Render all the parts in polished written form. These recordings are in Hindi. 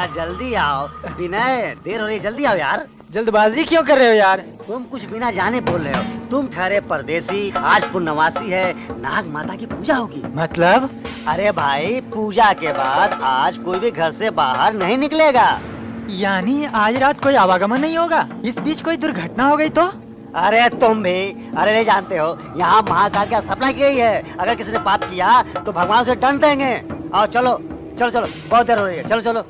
जरा जल्दी आओ। विनय, देर हो रही, जल्दी आओ यार। जल्दबाजी क्यों कर रहे हो यार? तुम कुछ बिना जाने बोल रहे हो। तुम ठहरे परदेसी, आज पूर्णवासी है, नाग माता की पूजा होगी। मतलब? अरे भाई, पूजा के बाद आज कोई भी घर से बाहर नहीं निकलेगा। यानी आज रात कोई आवागमन नहीं होगा? इस बीच कोई दुर्घटना हो गई तो? अरे तुम भी, अरे नहीं जानते हो, यहाँ महाकाल की स्थापना की गई है। अगर किसी ने पाप किया तो भगवान से दंड देंगे। आओ चलो चलो चलो, बहुत देर हो रही है, चलो चलो।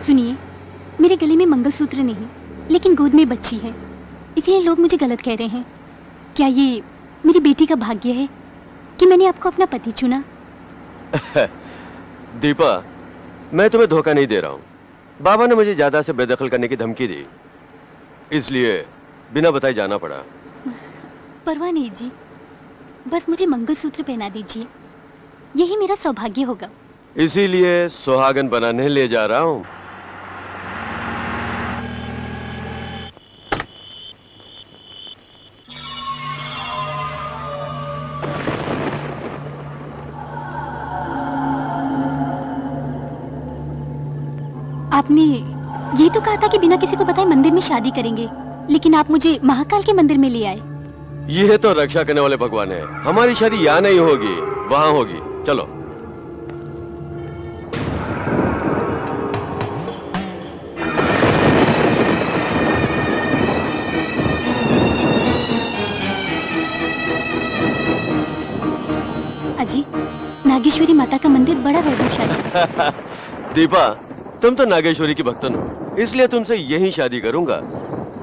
सुनिए, मेरे गले में मंगलसूत्र नहीं, लेकिन गोद में बच्ची है, इसलिए लोग मुझे गलत कह रहे हैं। क्या ये मेरी बेटी का भाग्य है कि मैंने आपको अपना पति चुना? दीपा, मैं तुम्हें धोखा नहीं दे रहा हूँ। बाबा ने मुझे ज्यादा से बेदखल करने की धमकी दी, इसलिए बिना बताए जाना पड़ा। परवाह नहीं जी, बस मुझे मंगलसूत्र पहना दीजिए, यही मेरा सौभाग्य होगा। इसीलिए सुहागन बनाने ले जा रहा हूँ। आपने ये तो कहा था कि बिना किसी को बताए मंदिर में शादी करेंगे, लेकिन आप मुझे महाकाल के मंदिर में ले आए। ये तो रक्षा करने वाले भगवान है। हमारी शादी यहाँ नहीं होगी, वहां होगी। चलो। अजी, नागेश्वरी माता का मंदिर बड़ा वैभवशाली है। दीपा, तुम तो नागेश्वरी की भक्तन हो, इसलिए तुमसे यही शादी करूंगा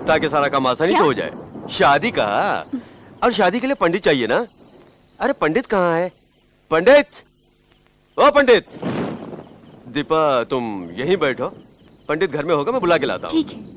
ताकि सारा काम आसानी से हो जाए। शादी कहा, और शादी के लिए पंडित चाहिए ना। अरे पंडित कहाँ है? पंडित, ओ पंडित। दीपा, तुम यहीं बैठो, पंडित घर में होगा, मैं बुला के लाता हूँ। ठीक है।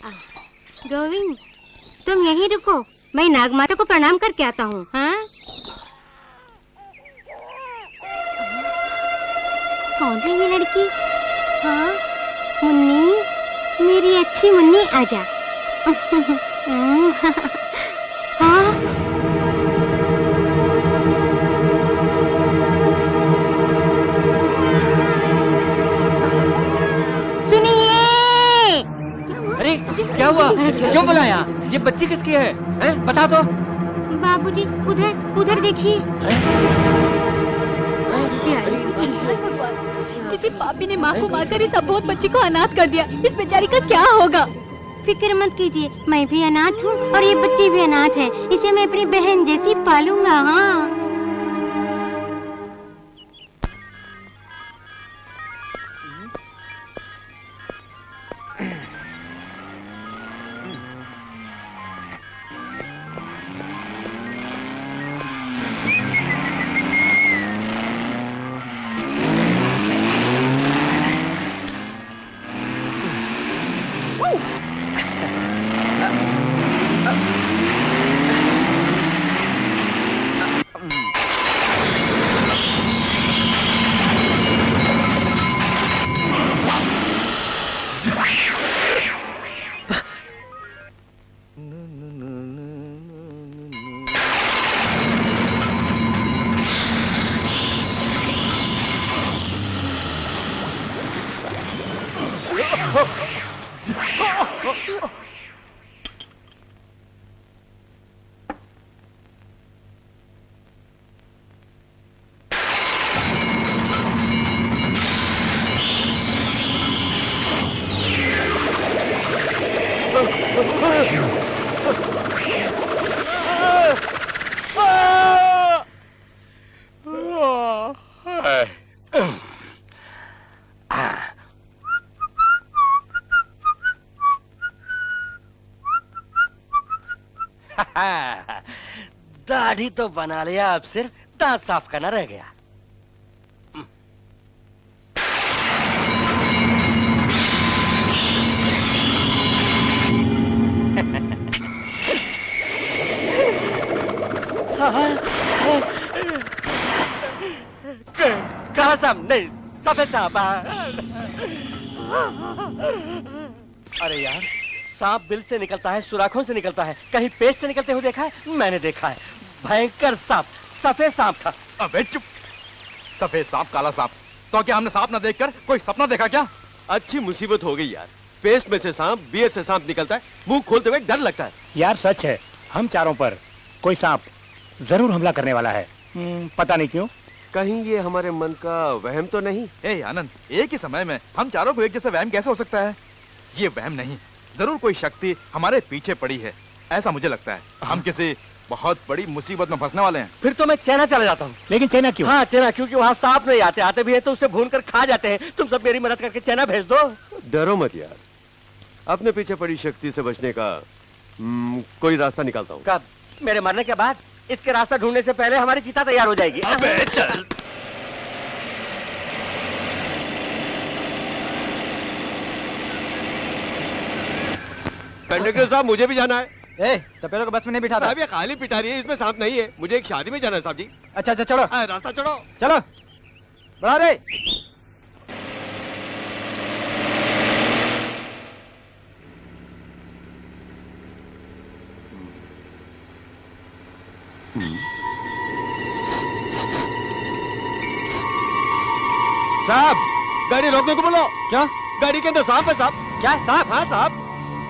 गोविंद, तुम यहीं रुको, मैं नागमाता को प्रणाम करके आता हूँ। हाँ? कौन है ये लड़की? हाँ, मुन्नी, मेरी अच्छी मुन्नी, आजा। हाँ? अरे क्या हुआ? क्यों बुलाया? ये बच्ची किसकी है? हैं? बता दो। बाबूजी, उधर उधर देखिए। किसी पापी ने माँ को मारकर इस अबोध बच्ची को अनाथ कर दिया। इस बेचारी का क्या होगा? फिक्र मत कीजिए, मैं भी अनाथ हूँ और ये बच्ची भी अनाथ है। इसे मैं अपनी बहन जैसी पालूंगा। हाँ। दाढ़ी तो बना लिया, अब सिर्फ दांत साफ करना रह गया। कहा साहब? नहीं, सफेद साहब। अरे यार, सांप बिल से निकलता है, सुराखों से निकलता है, कहीं पेट से निकलते हुए देखा है? मैंने देखा है, भयंकर सांप, सफेद सांप था। अबे चुप! सफेद सांप, काला सांप, तो क्या हमने सांप न देखकर कोई सपना देखा क्या? अच्छी मुसीबत हो गई यार। पेस्ट में से सांप, बियर से सांप निकलता है, मुंह खोलते हुए डर लगता है। यार सच है, हम चारों पर कोई सांप जरूर हमला करने वाला है। पता नहीं क्यों। कहीं ये हमारे मन का वहम तो नहीं? ए आनंद, एक ही समय में हम चारों को एक जैसे वहम कैसे हो सकता है? ये वहम नहीं, जरूर कोई शक्ति हमारे पीछे पड़ी है, ऐसा मुझे लगता है। हम किसी बहुत बड़ी मुसीबत में फंसने वाले हैं। फिर तो मैं चाइना चला जाता हूँ। लेकिन चाइना क्यों? हाँ, चाइना, क्योंकि वहाँ सांप नहीं आते, आते भी है तो उसे भून कर खा जाते हैं। तुम सब मेरी मदद करके चाइना भेज दो। डरो मत यार, अपने पीछे पड़ी शक्ति से बचने का कोई रास्ता निकालता हूँ। कब? मेरे मरने के बाद? इसके रास्ता ढूंढने से पहले हमारी चिता तैयार हो जाएगी। अबे चल। कंडक्टर साहब, मुझे भी जाना है। सपेरों को बस में नहीं बिठा साहब ये खाली पिटा रही है, इसमें सांप नहीं है। मुझे एक शादी में जाना है साहब जी। अच्छा अच्छा चलो रास्ता चढ़ो। चलो बढ़ा दे। साहब गाड़ी रोकने को बोलो। क्या? गाड़ी के अंदर सांप है साहब। क्या सांप? हाँ साहब।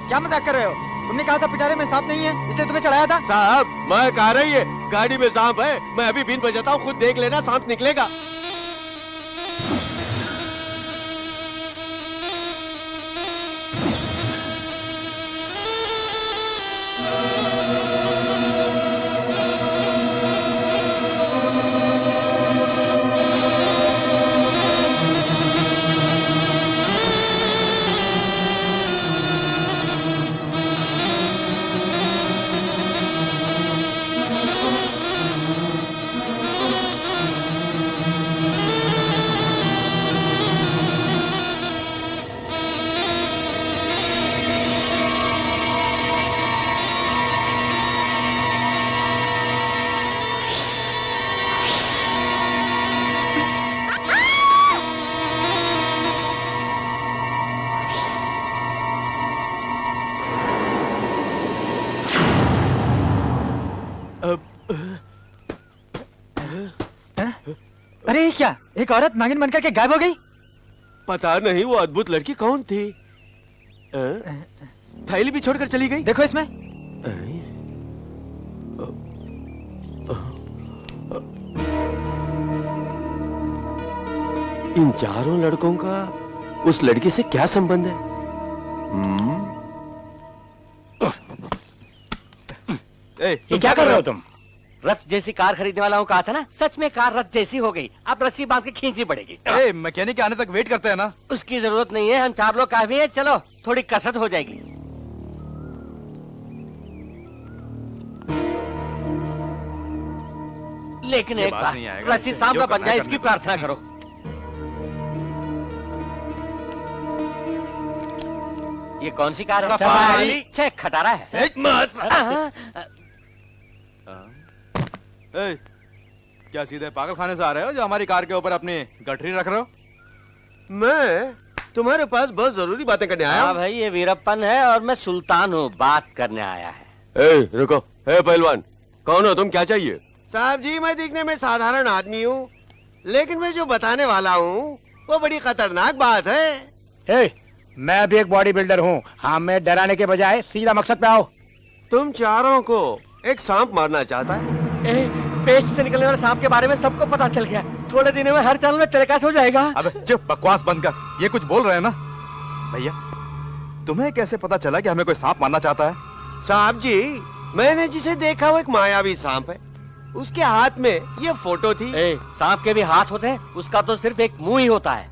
क्या मजाक कर रहे हो? तुमने कहा था पिटारे में सांप नहीं है, इसलिए तुम्हें चढ़ाया था। साहब मैं कह रही है गाड़ी में सांप है, मैं अभी बीन बजाता हूँ, खुद देख लेना, सांप निकलेगा। अरे ये क्या, एक औरत नागिन बनकर के गायब हो गई। पता नहीं वो अद्भुत लड़की कौन थी। थैली भी छोड़कर चली गई। देखो इसमें। इन चारों लड़कों का उस लड़की से क्या संबंध है? ये क्या कर रहे हो तुम? रथ जैसी कार खरीदने वाला हूँ, कहा था ना, सच में कार रथ जैसी हो गई। अब रस्सी बांध के खींचनी पड़ेगी। मैकेनिक के आने तक वेट करते हैं ना। उसकी जरूरत नहीं है, हम 4 लोग काफी है। चलो थोड़ी कसरत हो जाएगी। लेकिन ये एक बात बात, नहीं आएगा। रस्सी सांप जो ना करना बन जाए, है इसकी करने प्रार्थना करो। ये कौन सी कार है? सफारी। छह खटारा है। क्या सीधे पागल खाने से आ रहे हो जो हमारी कार के ऊपर अपनी गठरी रख रहे हो? मैं तुम्हारे पास बहुत जरूरी बातें करने आया हाँ हूँ। भाई, ये वीरप्पन है और मैं सुल्तान हूँ, बात करने आया है। रुको। पहलवान, कौन हो तुम, क्या चाहिए? साहब जी, मैं दिखने में साधारण आदमी हूँ, लेकिन मैं जो बताने वाला हूँ वो बड़ी खतरनाक बात है। मैं भी एक बॉडी बिल्डर हूँ। हाँ, मैं डराने के बजाय सीधा मकसद पे आओ। तुम चारों को एक सांप मारना चाहता है। पेस्ट से निकलने वाले सांप के बारे में सबको पता चल गया। थोड़े दिनों में हर चैनल में टेलीकास्ट हो जाएगा। अबे चुप, बकवास बंद कर। ये कुछ बोल रहे हैं ना भैया? तुम्हें कैसे पता चला कि हमें कोई सांप मारना चाहता है? साहब जी, मैंने जिसे देखा वो एक मायावी सांप है। उसके हाथ में ये फोटो थी। सांप के भी हाथ होते हैं, उसका तो सिर्फ एक मुंह ही होता है।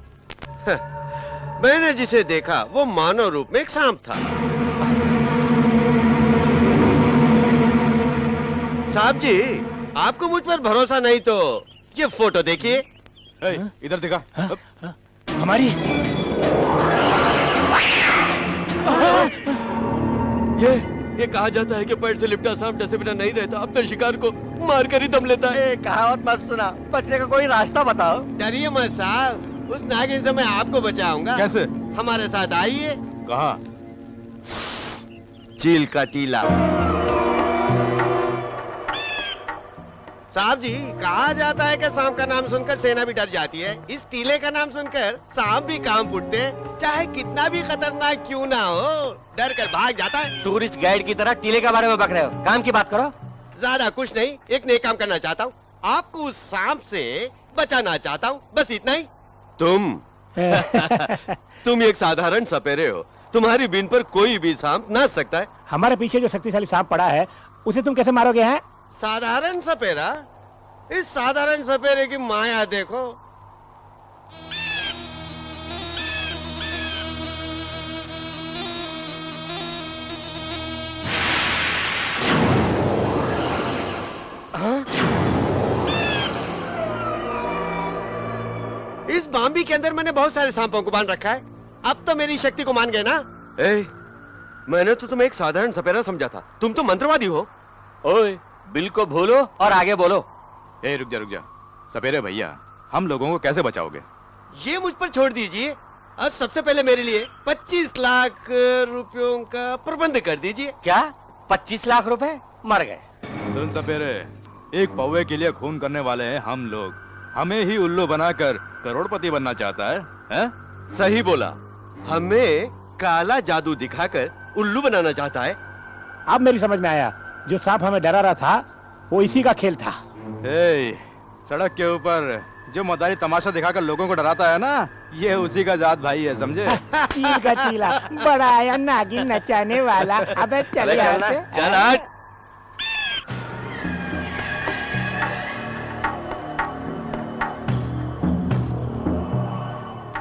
मैंने जिसे देखा वो मानव रूप में एक सांप था। साहब जी, आपको मुझ पर भरोसा नहीं तो ये फोटो देखिए। इधर दिखा। हमारी ये कहा जाता है कि पेड़ से लिपटा सांप जैसे बिना नहीं रहता, अपने शिकार को मार कर ही दम लेता है। कहावत मत सुना, बचने का कोई रास्ता बताओ। डरिए मत साहब, उस नागिन से मैं आपको बचाऊंगा। कैसे? हमारे साथ आइए। कहा? चील का टीला। साहब जी, कहा जाता है कि सांप का नाम सुनकर सेना भी डर जाती है। इस टीले का नाम सुनकर सांप भी काम फूटते हैं, चाहे कितना भी खतरनाक क्यों ना हो, डर कर भाग जाता है। टूरिस्ट गाइड की तरह टीले के बारे में बक रहे हो, काम की बात करो। ज्यादा कुछ नहीं, एक नेक काम करना चाहता हूँ। आपको उस सांप से बचाना चाहता हूँ, बस इतना ही। तुम एक साधारण सपेरे हो, तुम्हारी बीन पर कोई भी सांप नाच सकता है। हमारे पीछे जो शक्तिशाली सांप पड़ा है उसे तुम कैसे मारोगे? हैं? साधारण सपेरा? इस साधारण सपेरे की माया देखो। इस बाम्बी के अंदर मैंने बहुत सारे सांपों को बांध रखा है। अब तो मेरी शक्ति को मान गए ना? मैंने तो तुम्हें एक साधारण सपेरा समझा था, तुम तो मंत्रवादी हो। ओए, बिल को भूलो और आगे बोलो। रुक जा। सपेरे भैया, हम लोगों को कैसे बचाओगे? ये मुझ पर छोड़ दीजिए। आज सबसे पहले मेरे लिए 25 लाख रुपयों का प्रबंध कर दीजिए। क्या 25 लाख रुपए? मर गए। सुन सपेरे, एक पौवे के लिए खून करने वाले हैं हम लोग। हमें ही उल्लू बनाकर करोड़पति बनना चाहता है? सही बोला, हमें काला जादू दिखाकर उल्लू बनाना चाहता है। अब मेरी समझ में आया, जो सांप हमें डरा रहा था वो इसी का खेल था। सड़क के ऊपर जो मदारी तमाशा दिखाकर लोगों को डराता है ना, ये उसी का जात भाई है, समझे? चील का चीला, बड़ा आया नागिन नचाने वाला। अबे चल यहाँ से। चल हट।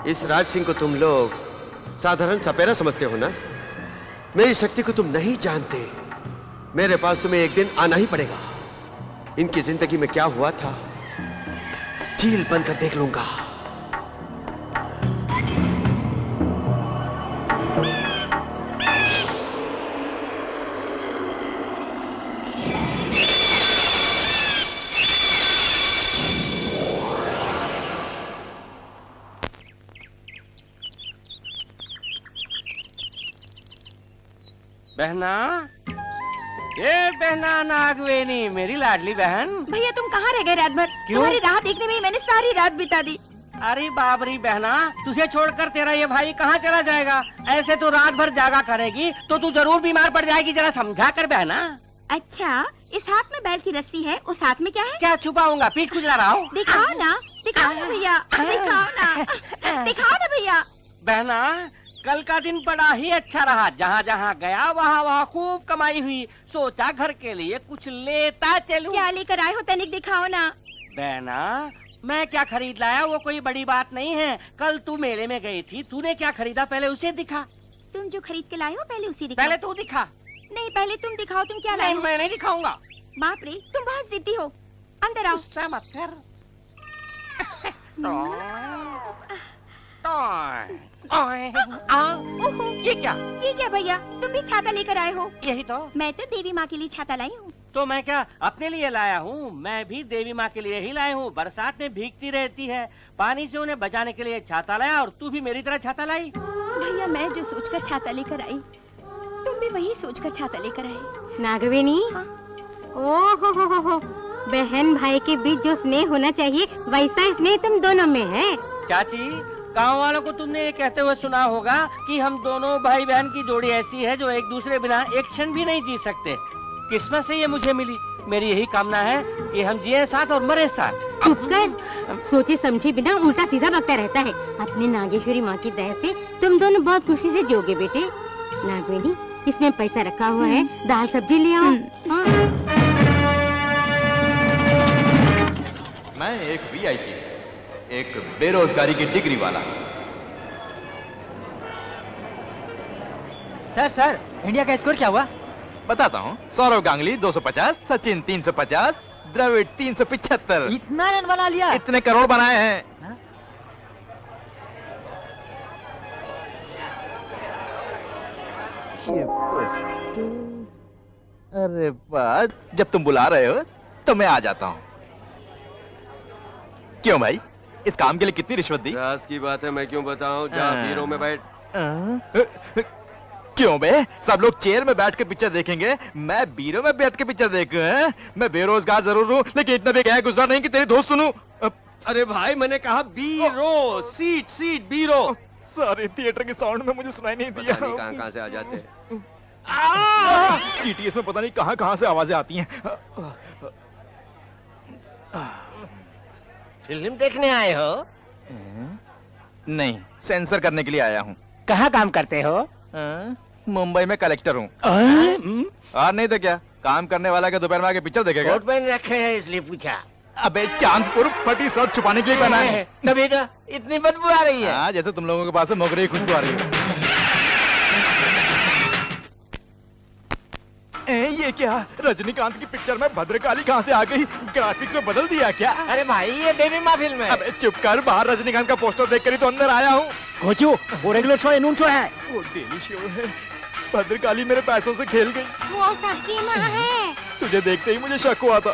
इस राज सिंह को तुम लोग साधारण सपेरा समझते हो ना? मेरी शक्ति को तुम नहीं जानते। मेरे पास तुम्हें एक दिन आना ही पड़ेगा। इनकी जिंदगी में क्या हुआ था, चील बनकर देख लूंगा। बहना, ये बहना नागवेनी, मेरी लाडली बहन। भैया तुम कहाँ रह गए रात भर? तुम्हारी राह देखने में ही मैंने सारी रात बिता दी। अरे बाबरी बहना, तुझे छोड़कर तेरा ये भाई कहाँ चला जाएगा? ऐसे तो रात भर जागा करेगी तो तू जरूर बीमार पड़ जाएगी, जरा समझा कर बहना। अच्छा, इस हाथ में बैल की रस्सी है, उस हाथ में क्या है? क्या छुपाऊंगा, पीठ खुजला रहा हूँ। दिखाओ ना भैया, दिखाओ ना भैया। बहना, कल का दिन बड़ा ही अच्छा रहा। जहाँ जहाँ गया वहाँ वहाँ खूब कमाई हुई। सोचा घर के लिए कुछ लेता चलूं। क्या लेकर आए हो तनिक दिखाओ ना। बहना, मैं क्या खरीद लाया वो कोई बड़ी बात नहीं है। कल तू मेले में गई थी, तूने क्या खरीदा पहले उसे दिखा। तुम जो खरीद के लाए हो पहले उसे दिखाओ। पहले तू दिखा। नहीं, पहले तुम दिखाओ तुम क्या लाए नहीं, हो। मैं नहीं दिखाऊंगा। बाप रे, तुम बहुत जिद्दी हो। अंदर आओ। गुस्सा मत कर। ओहो, ये क्या? ये क्या भैया, तुम भी छाता लेकर आए हो? यही तो। मैं तो देवी माँ के लिए छाता लाई हूँ। तो मैं क्या अपने लिए लाया हूँ? मैं भी देवी माँ के लिए ही लाया हूँ। बरसात में भीगती रहती है, पानी से उन्हें बचाने के लिए छाता लाया, और तू भी मेरी तरह छाता लाई। भैया, मैं जो सोचकर छाता लेकर आई, तुम भी वही सोचकर छाता लेकर आए। नागवेनी, ओहो, बहन भाई के बीच जो स्नेह होना चाहिए वैसा स्नेह तुम दोनों में है। चाची, गांव वालों को तुमने ये कहते हुए सुना होगा कि हम दोनों भाई बहन की जोड़ी ऐसी है जो एक दूसरे बिना एक क्षण भी नहीं जी सकते। किस्मत से ये मुझे मिली। मेरी यही कामना है कि हम जिए साथ और मरे साथ। चुप कर, सोचे समझे बिना उल्टा सीधा बकता रहता है। अपने नागेश्वरी माँ की दया से तुम दोनों बहुत खुशी से जियोगे बेटे। नागवेनी, इसमें पैसा रखा हुआ है, दाल सब्जी ले आओ। हाँ। मैं एक वीआईपी, एक बेरोजगारी की डिग्री वाला। सर इंडिया का स्कोर क्या हुआ? बताता हूँ। सौरव गांगुली 250, सचिन 350, द्रविड़ 375। इतना रन बना लिया? इतने करोड़ बनाए हैं। अरे बात, जब तुम बुला रहे हो तो मैं आ जाता हूँ। क्यों भाई, इस काम के लिए कितनी रिश्वत दी? राज की बात है, मैं क्यों बताऊं? जा बीरो में बैठ। क्यों बे, सब लोग चेयर में बैठ के पिक्चर देखेंगे, मैं बीरो में बैठ के पिक्चर देखूं? मैं बेरोजगार जरूर हूँ, लेकिन इतना भी गया गुजरा नहीं कि तेरी दोस्त सुनूं। अरे भाई, मैंने कहा बीरो, सीट बीरो। सारे थिएटर के साउंड में मुझे सुनाई नहीं दिया। पता नहीं कहाँ से आ जाते हैं। टीटीएस में पता नहीं कहाँ से आवाजें आती हैं। फिल्म देखने आए हो? नहीं, सेंसर करने के लिए आया हूँ। कहाँ काम करते हो? मुंबई में कलेक्टर हूँ। और नहीं तो क्या, काम करने वाला के दोपहर में आके पिक्चर देखेगा। कोट पहन रखे हैं इसलिए पूछा। अबे चांदपुर, फटी शर्ट छुपाने के लिए पहना है। तभी तो इतनी बदबू आ रही है। हाँ, जैसे तुम लोगों के पास से मोगरे की खुशबू आ रही है। ये क्या, रजनीकांत की पिक्चर में भद्रकाली कहाँ से आ गई? ग्राफिक्स में बदल दिया क्या? अरे भाई, ये देवी माँ फिल्म है। अबे चुप कर, बाहर रजनीकांत का पोस्टर देख कर ही तो अंदर आया हूँ। घोचू, वो रेगुलर शो है, नून शो है। वो डेली शो है। भद्रकाली मेरे पैसों से खेल गई। वो सबकी माँ है। तुझे देखते ही मुझे शक हुआ था।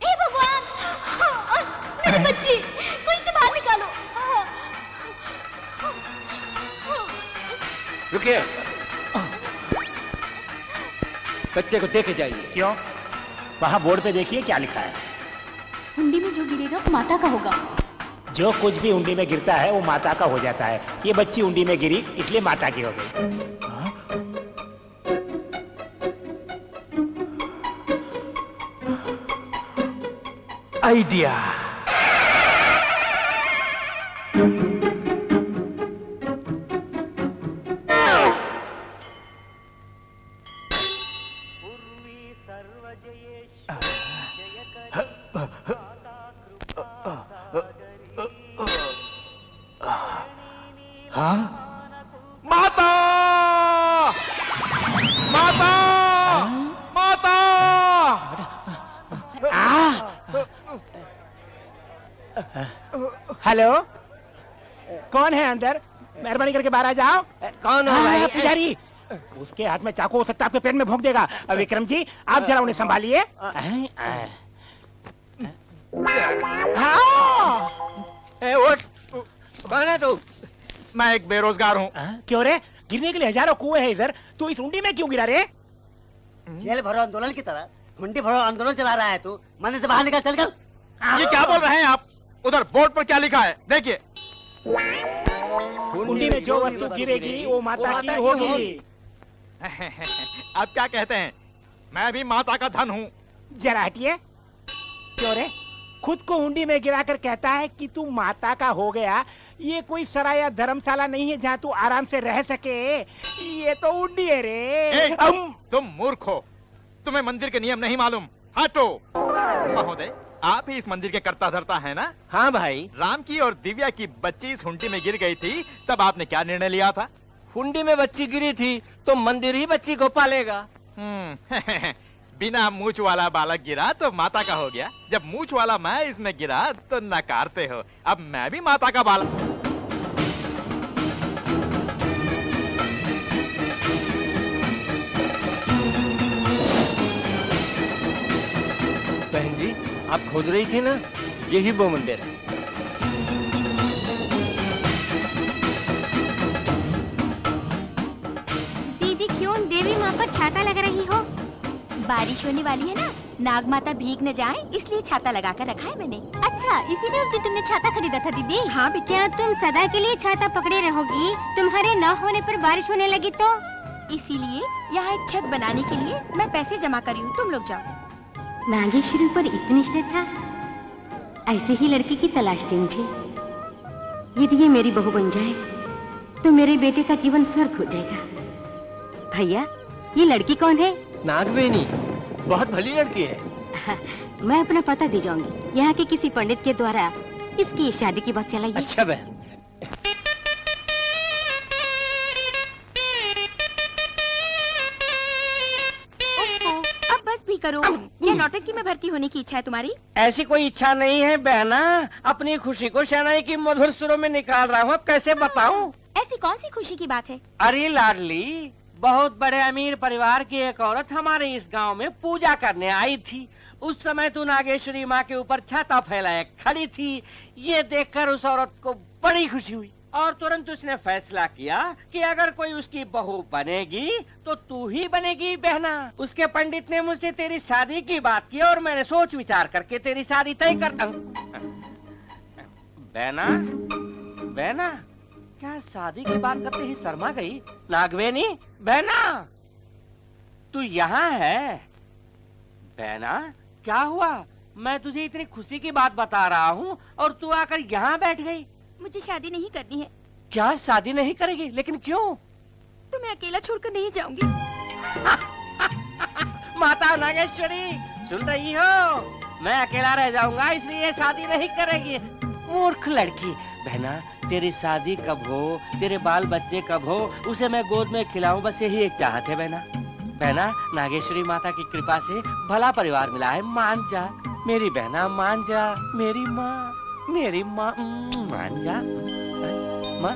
हे भगवान, मेरी बच्ची, कोई इसे बाहर निकालो। रुकिए, बच्चे को देखे जाइए। क्यों? वहाँ बोर्ड पे देखिए क्या लिखा है। हुंडी में जो गिरेगा वो माता का होगा। जो कुछ भी उंडी में गिरता है वो माता का हो जाता है। ये बच्ची उंडी में गिरी इसलिए माता की हो गई। आइडिया। हाँ? माता! माता! माता! हेलो, कौन है अंदर? मेहरबानी करके बाहर आ जाओ। कौन हो भाई? पुजारी, उसके हाथ में चाकू हो सकता है, आपके पेट में भोंक देगा। विक्रम जी, आप जरा उन्हें संभालिए। ए, उठ। कौन है तू? मैं एक बेरोजगार हूँ। क्यों रे? गिरने के लिए हजारों कुएं हैं इधर, तू इस हुंडी में क्यों गिरा रे? जेल भरो आंदोलन की तरह हुंडी भरो आंदोलन चला रहा है तू। मंदिर से बाहर निकल, चल चल। ये क्या बोल रहे हैं आप? उधर बोर्ड पर क्या लिखा है देखिए। हुंडी में जो वस्तु गिरेगी वो माता की होगी। आप क्या कहते हैं? मैं भी माता का धन हूँ। जरा हटिए। क्यों रे? खुद को हुंडी में गिराकर कहता है कि तू माता का हो गया। ये कोई सराय या धर्मशाला नहीं है जहाँ तू आराम से रह सके। ये तो हुंडी है रे। तुम मूर्ख हो, तुम्हें मंदिर के नियम नहीं मालूम। हटो। महोदय, आप ही इस मंदिर के कर्ता धर्ता है ना? हाँ भाई। राम की और दिव्या की बच्ची इस हुंडी में गिर गई थी, तब आपने क्या निर्णय लिया था? हुंडी में बच्ची गिरी थी तो मंदिर ही बच्ची को पालेगा। बिना मूछ वाला बालक गिरा तो माता का हो गया, जब मूछ वाला मैं इसमें गिरा तो नकारते हो। अब मैं भी माता का बालक। बहन जी, आप खोज रही थी ना, यही वो मंदिर है। दीदी क्यों देवी माँ पर छाता लगा रही हो? बारिश होने वाली है ना, नाग माता भीग न जाए इसलिए छाता लगा कर रखा है मैंने। अच्छा, इसीलिए उस दिन तुमने छाता खरीदा था दीदी? हाँ बेटा, तुम सदा के लिए छाता पकड़े रहोगी? तुम्हारे न होने पर बारिश होने लगी तो? इसीलिए यहाँ एक छत बनाने के लिए मैं पैसे जमा कर रही हूँ, तुम लोग जाओ। नागेश्वरी पर इतनी श्रद्धा, ऐसे ही लड़की की तलाश थी मुझे। यदि ये मेरी बहू बन जाए तो मेरे बेटे का जीवन स्वर्ग हो जाएगा। भैया, ये लड़की कौन है? नागवेनी, बहुत भली लड़की है। मैं अपना पता दे जाऊंगी। यहाँ के किसी पंडित के द्वारा इसकी शादी की बात चलाइए। अच्छा बहन। अब बस भी करो। क्या नौटंकी में भर्ती होने की इच्छा है तुम्हारी? ऐसी कोई इच्छा नहीं है बहना, अपनी खुशी को शहनाई की मधुर सुरों में निकाल रहा हूँ। अब कैसे बताऊँ? ऐसी कौन सी खुशी की बात है? अरे लाडली, बहुत बड़े अमीर परिवार की एक औरत हमारे इस गांव में पूजा करने आई थी। उस समय तू नागेश्वरी माँ के ऊपर छाता फैलाए खड़ी थी। ये देखकर उस औरत को बड़ी खुशी हुई और तुरंत उसने फैसला किया कि अगर कोई उसकी बहू बनेगी तो तू ही बनेगी बहना। उसके पंडित ने मुझसे तेरी शादी की बात की और मैंने सोच विचार करके तेरी शादी तय कर। बहना, बहना, क्या शादी की बात करते ही शर्मा गई? नागवेनी, बहना, तू यहाँ है? बहना, क्या हुआ? मैं तुझे इतनी खुशी की बात बता रहा हूँ और तू आकर यहाँ बैठ गई। मुझे शादी नहीं करनी है। क्या शादी नहीं करेगी? लेकिन क्यों? तो मैं अकेला छोड़कर नहीं जाऊंगी। माता नागेश्वरी, सुन रही हो? मैं अकेला रह जाऊंगा इसलिए शादी नहीं करेगी। मूर्ख लड़की। बहना, तेरी शादी कब हो, तेरे बाल बच्चे कब हो, उसे मैं गोद में खिलाऊं, बस यही एक चाहत है बहना। बहना, नागेश्वरी माता की कृपा से भला परिवार मिला है, मान जा मेरी बहना, मान जा मेरी माँ, मेरी माँ, मान जा माँ।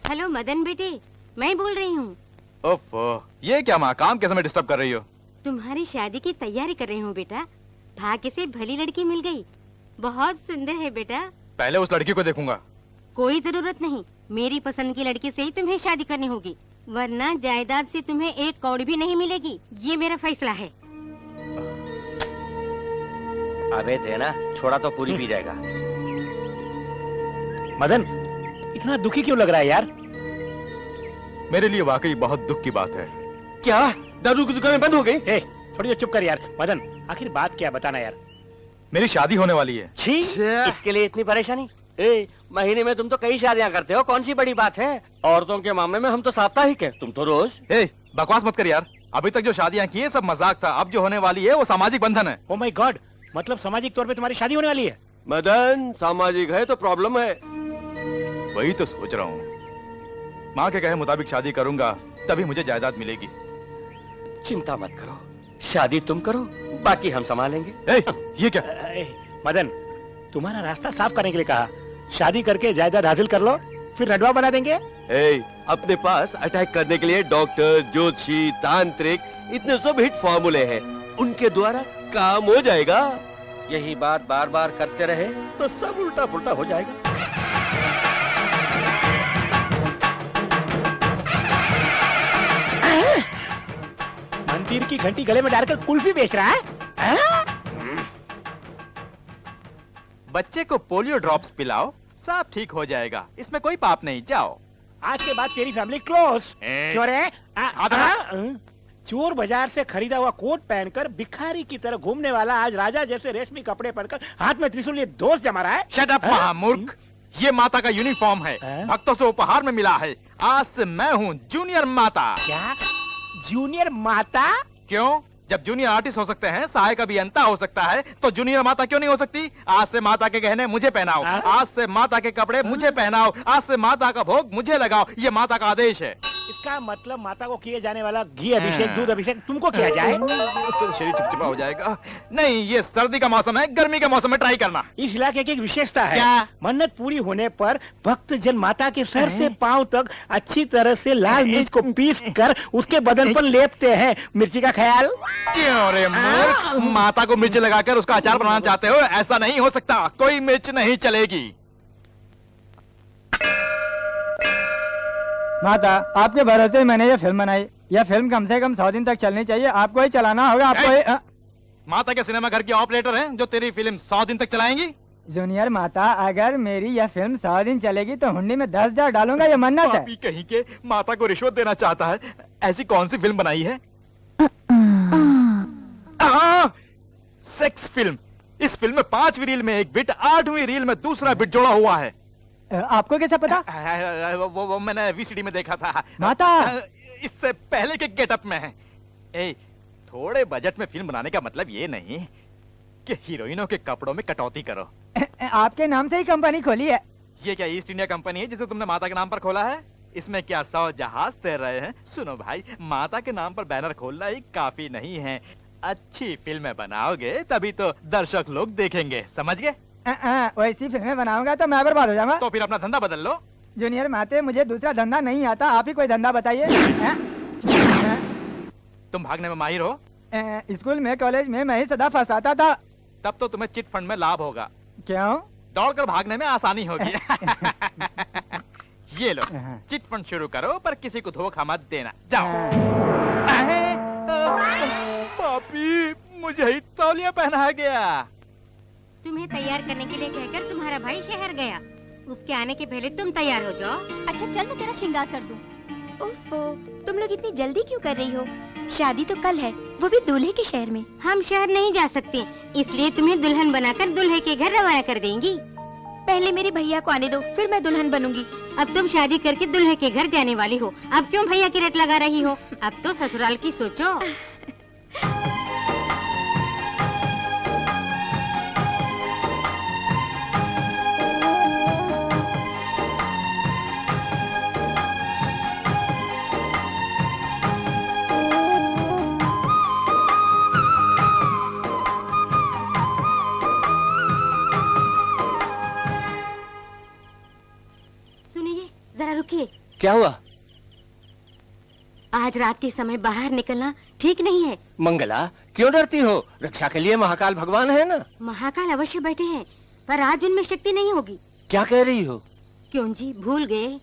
हेलो मदन बेटे, मैं बोल रही हूँ। ओफो, ये क्या माँ, काम के समय डिस्टर्ब कर रही हो? तुम्हारी शादी की तैयारी कर रही हूँ बेटा। भाग्य से भली लड़की मिल गई, बहुत सुंदर है बेटा। पहले उस लड़की को देखूंगा। कोई जरूरत नहीं, मेरी पसंद की लड़की से ही तुम्हें शादी करनी होगी, वरना जायदाद से तुम्हें एक कौड़ी भी नहीं मिलेगी। ये मेरा फैसला है। अबे देना, छोड़ा तो पूरी पी जाएगा। मदन, इतना दुखी क्यों लग रहा है यार? मेरे लिए वाकई बहुत दुख की बात है। क्या दारू की दुकानें बंद हो गई? थोड़ी देर चुप कर यार। मदन, आखिर बात क्या, बताना यार। मेरी शादी होने वाली है। छी, इसके लिए इतनी परेशानी? महीने में तुम तो कई शादियां करते हो, कौन सी बड़ी बात है? औरतों के मामले में हम तो साप्ताहिक है, तुम तो रोज। बकवास मत कर यार, अभी तक जो शादियां की है सब मजाक था, अब जो होने वाली है वो सामाजिक बंधन है। ओह माय गॉड, मतलब सामाजिक तौर पे तुम्हारी शादी होने वाली है? मदन, सामाजिक है तो प्रॉब्लम है। वही तो सोच रहा हूँ, माँ के कहे मुताबिक शादी करूंगा तभी मुझे जायदाद मिलेगी। चिंता मत करो, शादी तुम करो, बाकी हम संभालेंगे। ये क्या? मदन, तुम्हारा रास्ता साफ करने के लिए कहा, शादी करके जायदाद हासिल कर लो, फिर रडवा बना देंगे। अपने पास अटैक करने के लिए डॉक्टर, ज्योतिषी, तांत्रिक, इतने सब हिट फॉर्मूले हैं, उनके द्वारा काम हो जाएगा। यही बात बार बार करते रहे तो सब उल्टा पुल्टा हो जाएगा। शमशीर की घंटी गले में डालकर कुल्फी बेच रहा है हाँ? बच्चे को पोलियो ड्रॉप्स पिलाओ, सब ठीक हो जाएगा। इसमें कोई पाप नहीं, जाओ। आज के बाद तेरी फैमिली क्लोज। चोर है आधा। चोर बाजार से खरीदा हुआ कोट पहनकर भिखारी की तरह घूमने वाला आज राजा जैसे रेशमी कपड़े पहनकर हाथ में त्रिशूल लिए दोस्त जमा रहा है। शट अप महामूर्ख, ये माता का यूनिफॉर्म है, भक्तों से उपहार में मिला है। आज से मैं हूँ जूनियर माता। क्या जूनियर माता? क्यों? जब जूनियर आर्टिस्ट हो सकते हैं, सहायक अभियंता हो सकता है, तो जूनियर माता क्यों नहीं हो सकती? आज से माता के गहने मुझे पहनाओ, आज से माता के कपड़े मुझे पहनाओ, आज से माता का भोग मुझे लगाओ। ये माता का आदेश है। इसका मतलब माता को किए जाने वाला घी अभिषेक, दूध अभिषेक तुमको किया जाए? उससे शरीर चिपचिपा हो जाएगा। नहीं, ये सर्दी का मौसम है, गर्मी के मौसम में ट्राई करना। इस इलाके की एक विशेषता है। क्या? मन्नत पूरी होने पर भक्त जन माता के सर से पांव तक अच्छी तरह से लाल मिर्च को पीस कर उसके बदन पर लेपते हैं। मिर्ची का ख्याल? क्यों रे मूर्ख, माता को मिर्च लगाकर उसका अचार बनाना चाहते हो? ऐसा नहीं हो सकता, कोई मिर्च नहीं चलेगी। माता, आपके भरोसे मैंने ये फिल्म बनाई। यह फिल्म कम से कम 100 दिन तक चलनी चाहिए। आपको ही चलाना होगा। आपको ही माता के सिनेमा घर की ऑपरेटर हैं जो तेरी फिल्म 100 दिन तक चलाएंगी? जूनियर माता, अगर मेरी यह फिल्म 100 दिन चलेगी तो हुंडी में 10,000 डालूंगा। ये मन्नत है। पापी कहीं के, माता को रिश्वत देना चाहता है। ऐसी कौन सी फिल्म बनाई है? Sex film. इस फिल्म में 5वीं रील में एक बिट, 8वीं रील में दूसरा बिट जोड़ा हुआ है। आपको कैसे पता? वो मैंने वीसीडी में देखा था। माता, इससे पहले के गेटअप में है। थोड़े बजट में फिल्म बनाने का मतलब ये नहीं कि हीरोइनों के कपड़ों में कटौती करो। आपके नाम से ही कंपनी खोली है। ये क्या ईस्ट इंडिया कंपनी है जिसे तुमने माता के नाम पर खोला है? इसमें क्या 100 जहाज तैर रहे हैं? सुनो भाई, माता के नाम पर बैनर खोलना ही काफी नहीं है। अच्छी फिल्में बनाओगे तभी तो दर्शक लोग देखेंगे, समझ गए? वैसी फिल्में बनाऊंगा तो मैं बर्बाद हो जाऊंगा। तो फिर अपना धंधा बदल लो। जूनियर माते, मुझे दूसरा धंधा नहीं आता। आप ही कोई धंधा बताइए। तुम भागने में माहिर हो? स्कूल में, कॉलेज में मैं ही सदा फंस आता था। तब तो तुम्हें चिट फंड में लाभ होगा। क्यों? दौड़कर भागने में आसानी होगी। ये लो, चिट फंड शुरू करो, पर किसी को धोखा मत देना। जाओ। पापी, मुझे ही तौलिया पहनाया गया। तुम्हें तैयार करने के लिए कहकर तुम्हारा भाई शहर गया। उसके आने के पहले तुम तैयार हो जाओ। अच्छा चल, मैं तेरा श्रृंगार कर दूं। ओफो, तुम लोग इतनी जल्दी क्यों कर रही हो? शादी तो कल है, वो भी दूल्हे के शहर में। हम शहर नहीं जा सकते, इसलिए तुम्हें दुल्हन बनाकर दूल्हे के घर रवाना कर देंगी। पहले मेरे भैया को आने दो, फिर मैं दुल्हन बनूंगी। अब तुम शादी करके दूल्हे के घर जाने वाली हो, अब क्यों भैया की रट लगा रही हो? अब तो ससुराल की सोचो। जरा रुकिए। क्या हुआ? आज रात के समय बाहर निकलना ठीक नहीं है। मंगला, क्यों डरती हो? रक्षा के लिए महाकाल भगवान है ना। महाकाल अवश्य बैठे हैं, पर आज उनमें शक्ति नहीं होगी। क्या कह रही हो? क्यों जी, भूल गए?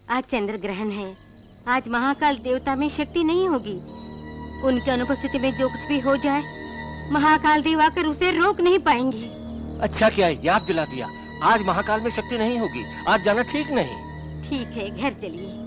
आज चंद्र ग्रहण है। आज महाकाल देवता में शक्ति नहीं होगी। उनकी अनुपस्थिति में जो कुछ भी हो जाए, महाकाल देव आकर उसे रोक नहीं पाएंगे। अच्छा किया, याद दिला दिया। आज महाकाल में शक्ति नहीं होगी, आज जाना ठीक नहीं। ठीक है, घर चलिए।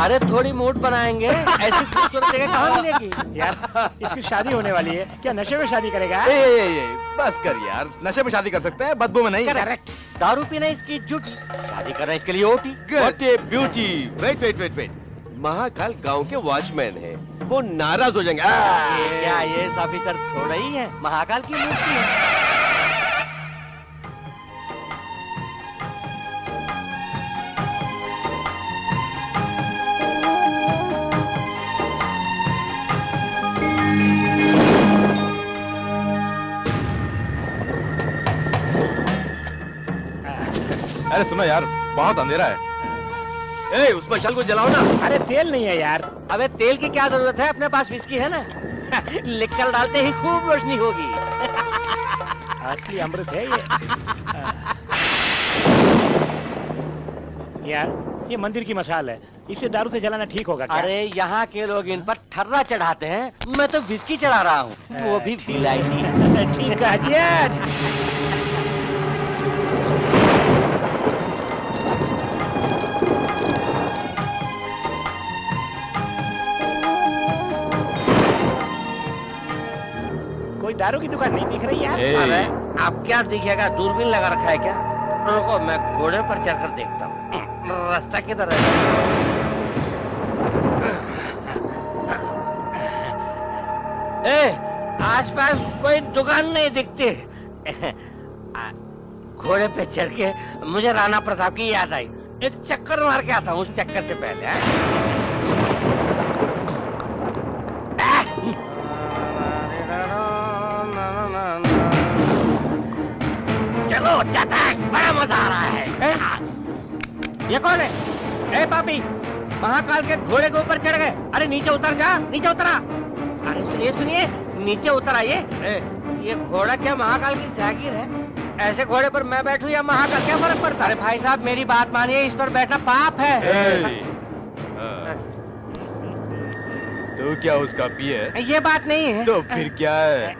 अरे थोड़ी मूड बनाएंगे, ऐसी खूबसूरत जगह कहाँ मिलेगी? यार इसकी शादी होने वाली है, क्या नशे में शादी करेगा? बस कर यार, नशे में शादी कर सकते हैं, बदबू में नहीं। करेक्ट। दारू पीना इसकी जुट, शादी करना इसके लिए ओटी। What a beauty! Wait wait wait wait, Mahakal गांव के वॉचमैन हैं, वो नाराज हो जाएंगे। क्या ये ऑफिसर थोड़ा ही है, महाकाल की मूर्ति है। अरे सुनो यार, बहुत अंधेरा है। ए, उस मशाल को जलाओ ना। अरे तेल नहीं है यार। अबे तेल की क्या जरूरत है, अपने पास विस्की है ना। लिक्कर डालते ही खूब रोशनी होगी। असली अमृत है ये। यार ये मंदिर की मसाल है, इसे दारू से जलाना ठीक होगा क्या? अरे यहाँ के लोग इन पर ठर्रा चढ़ाते हैं, मैं तो विस्की चढ़ा रहा हूँ, वो भी विलायती। ठीक है जी। कोई दारू की दुकान नहीं दिख रही यार। अरे अब क्या दिखेगा, दूरबीन लगा रखा है क्या? रुको मैं घोड़े पर चढ़कर देखता हूँ, रास्ता किधर है? ए, आसपास कोई दुकान नहीं दिखती। घोड़े पे चढ़ के मुझे राणा प्रताप की याद आई, एक चक्कर मार के आता हूँ उस चक्कर से पहले। चलो जाता है, बड़ा मजा आ रहा है। ये कौन है? ए पापी, महाकाल के घोड़े के ऊपर चढ़ गए। अरे नीचे उतर जा, नीचे उतरा। अरे सुनिए सुनिए, नीचे उतर आइए। ये घोड़ा क्या महाकाल की जागीर है? ऐसे घोड़े पर मैं बैठूं या महाकाल, क्या फर्क पड़ता है? अरे भाई साहब मेरी बात मानिए, इस पर बैठना पाप है। तो क्या उसका पिए? ये बात नहीं है। तो फिर क्या है?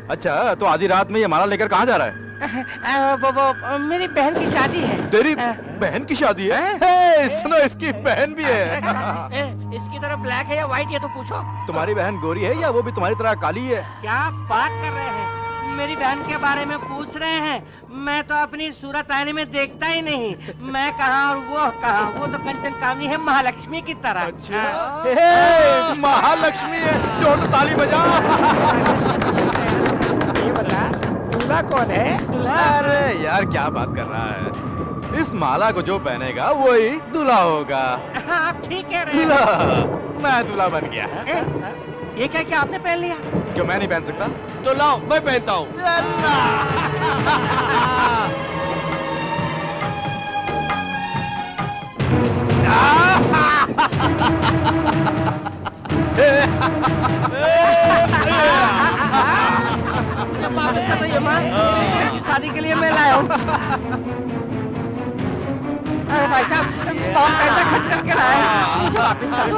अच्छा, तो आधी रात में ये माला लेकर कहाँ जा रहा है? वो मेरी बहन की शादी है। तेरी बहन की शादी है? हे, सुनो इसकी बहन भी है। इसकी तरह ब्लैक है या व्हाइट है तो पूछो। तुम्हारी बहन गोरी है या वो भी तुम्हारी तरह काली है? क्या बात कर रहे हैं? मेरी बहन के बारे में पूछ रहे हैं? मैं तो अपनी सूरत आईने में देखता ही नहीं। मैं कहाँ और वो कहाँ, वो तो कंचन कामनी है महालक्ष्मी की तरह। अच्छा, हे, महालक्ष्मी है, जोर से ताली बजा। ये बता दूल्हा कौन है? अरे यार क्या बात कर रहा है, इस माला को जो पहनेगा वही दूल्हा होगा। आप ठीक कह रहे हैं। मैं दूल्हा बन गया। ये क्या क्या आपने पहन लिया? क्यों मैं नहीं पहन सकता? तो लाओ, मैं पहनता हूँ। वापस कर दो ये माँ, शादी के लिए मैं लाया हूँ। अरे भाई साहब, बहुत पैसा खर्च करके लाए हैं, मुझे वापस कर दो।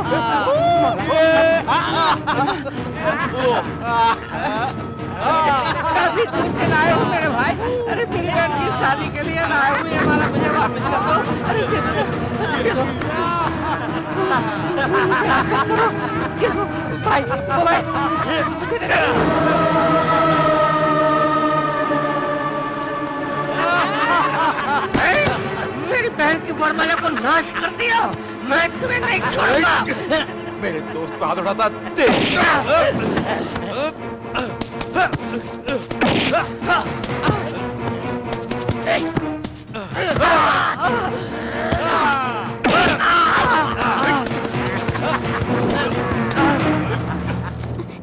काफी दूर से लाए हूँ मेरे भाई। अरे मेरी बहन की शादी के लिए लाए हूँ, ये वाला मुझे वापस कर दो। अरे दे दो, भाई, ओ भाई, मुझे दे मेरी बहन की वरमाला को नाश कर दिया। मैं तुम्हें नहीं छोड़ूंगा। मेरे दोस्त को हाथ उठाता देख।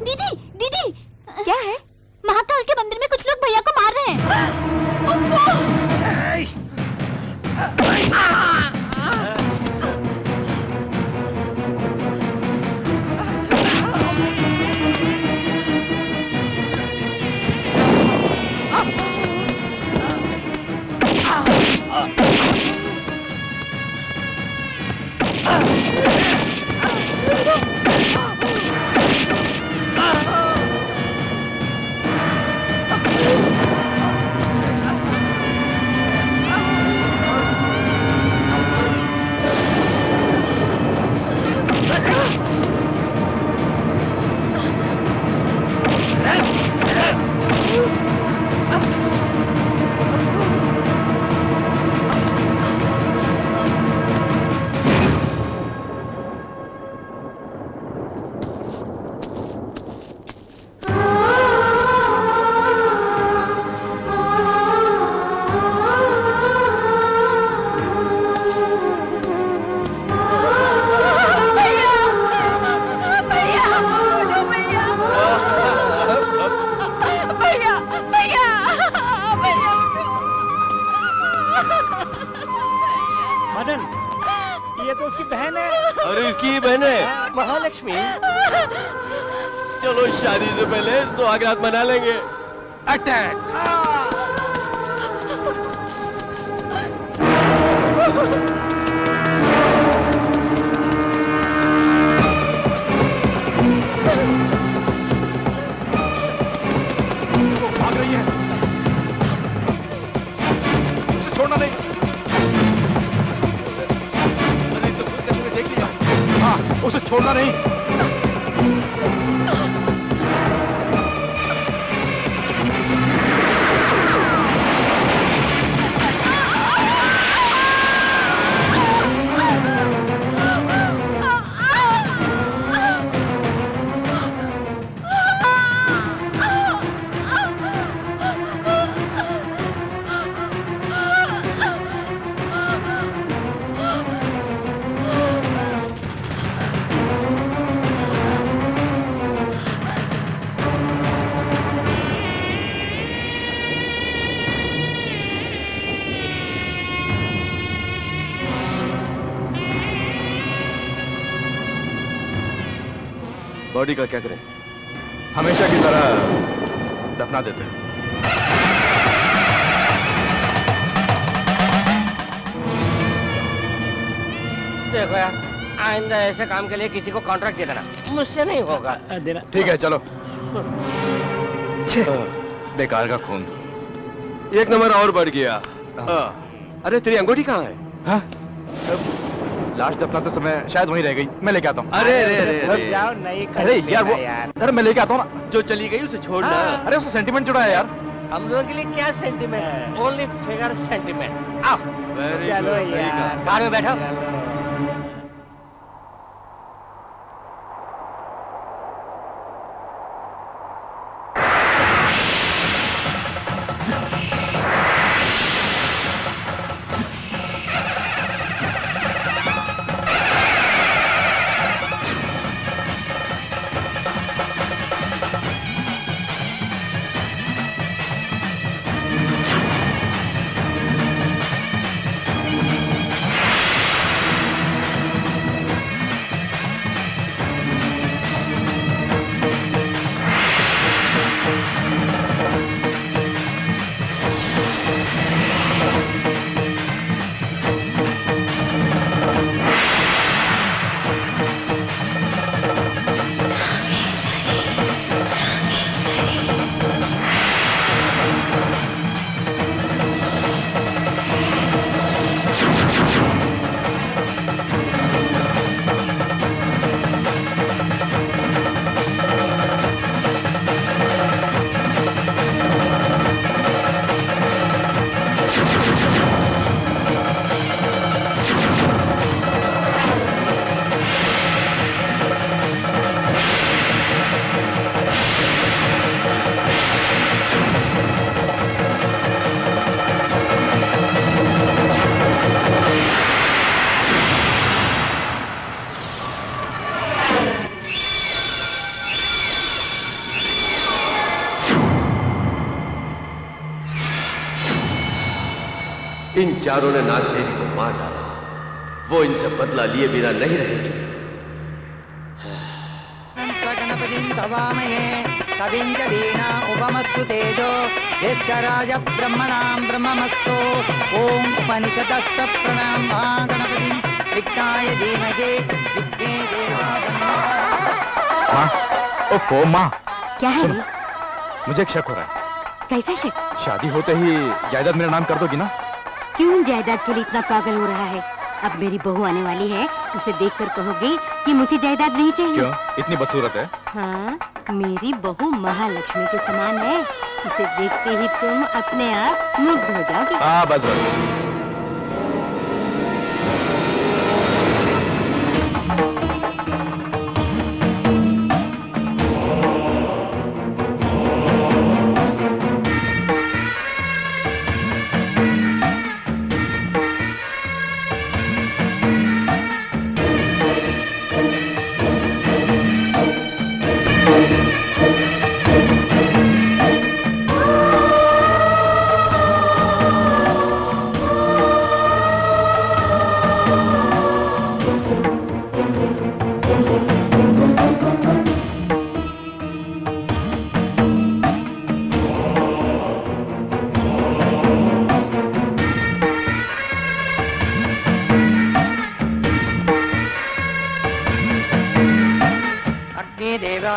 दीदी दीदी, क्या है? महाकाल के मंदिर में कुछ लोग भैया को मार रहे हैं। ये तो उसकी बहन है। अरे इसकी बहन है महालक्ष्मी। चलो शादी से पहले सुहागरात मना लेंगे। अटैक। वो भाग रही है, उसे छोड़ना नहीं। अरे तो खुद करके देख लिया। हाँ, उसे छोड़ना नहीं। बॉडी का क्या करें? हमेशा की तरह दफना देते हैं। देखो यार, आइंदा ऐसे काम के लिए किसी को कॉन्ट्रैक्ट दे देना, मुझसे नहीं होगा। ठीक है चलो। बेकार का खून। एक नंबर और बढ़ गया। अरे तेरी अंगूठी कहाँ है? हाँ? लाश दफनाते समय शायद वहीं रह गई, मैं लेके आता हूँ। अरे अरे अरे रुक जाओ, नहीं कर अरे यार वो, यार। अरे मैं लेके आता हूँ ना। जो चली गई उसे छोड़ना। अरे उससे सेंटीमेंट जुड़ा है यार। हम लोगों के लिए क्या सेंटीमेंट, ओनली फिगर सेंटीमेंट। आओ Very चलो good, very यार, good. कार में बैठो। इन चारों ने नाग देवी को मार डाला। वो इनसे बदला लिए बिना नहीं रहेगी। गणपतिं तवामहे कविं च वीणा उपमस्तु तेजो यस्य राज ब्रह्मणां ब्रह्ममस्तु ओम उपनिषदस्त प्रणाम महागणपतिं विघ्नाय धीमहि विघ्ने माँ, ओफो माँ, क्या है? सुनो, मुझे एक शक हो रहा है। कैसा शक? शादी होते ही जायदाद मेरा नाम कर दोगी ना? क्यों जायदाद के लिए इतना पागल हो रहा है? अब मेरी बहू आने वाली है, उसे देखकर कहोगे कि मुझे जायदाद नहीं चाहिए। क्यों, इतनी बदसूरत है? हाँ, मेरी बहू महालक्ष्मी के समान है। उसे देखते ही तुम अपने आप मुग्ध हो जाओगे। हाँ बस बस।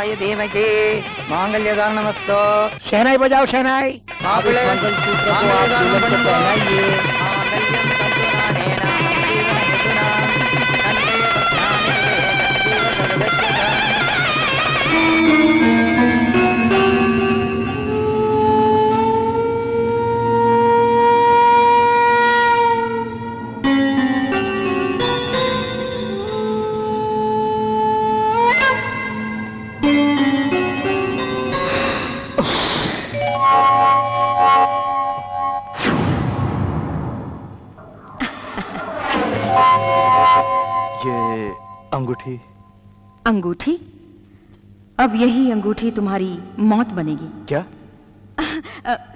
पुरुषाय धीमहि मांगल्यदानमस्तु। शहनाई बजाओ शहनाई। मांगल्यं तन्तु नानेन मंगलेन कंठे ये अंगूठी। अंगूठी? अब यही अंगूठी तुम्हारी मौत बनेगी। क्या?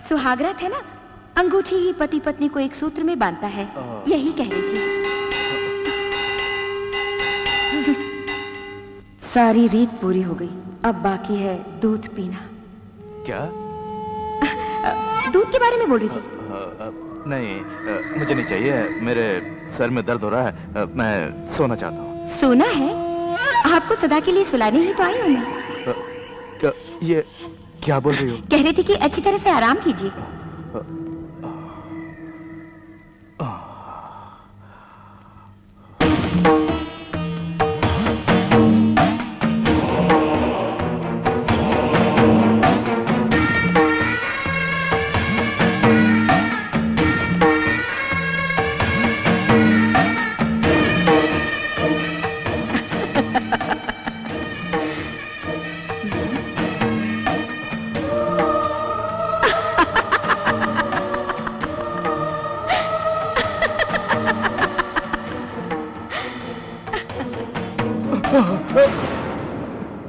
सुहागरात है ना, अंगूठी ही पति पत्नी को एक सूत्र में बांधता है, यही कह रही थी। सारी रीत पूरी हो गई, अब बाकी है दूध पीना। क्या? दूध के बारे में बोल रही थी। नहीं, मुझे नहीं चाहिए, मेरे सर में दर्द हो रहा है, मैं सोना चाहता हूँ। सोना है? आपको सदा के लिए सुलाने ही तो आई हूँ मैं। क्या ये क्या बोल रही हो? कह रही थी कि अच्छी तरह से आराम कीजिए।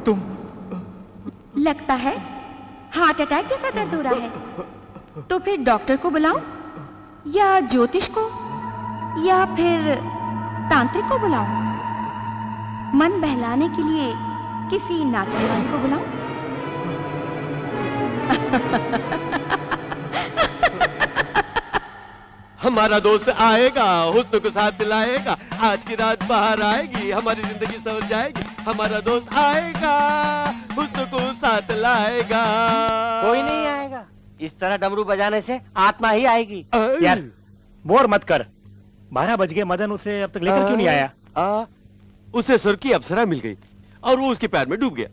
तुम? लगता है हार्ट अटैक जैसा दर्द हो रहा है। तो फिर डॉक्टर को बुलाऊं या ज्योतिष को या फिर तांत्रिक को बुलाऊं? मन बहलाने के लिए किसी नाचने वाले को बुलाऊं? हमारा दोस्त आएगा, हुस्न को साथ दिलाएगा, आज की रात बाहर आएगी, हमारी जिंदगी सवर जाएगी। हमारा दोस्त आएगा, हुस्न को साथ लाएगा। कोई नहीं आएगा, इस तरह डमरू बजाने से आत्मा ही आएगी। यार बोर मत कर, 12 बज गए, मदन उसे अब तक लेकर क्यों नहीं आया? उसे सुर की अप्सरा मिल गई और वो उसके पैर में डूब गया।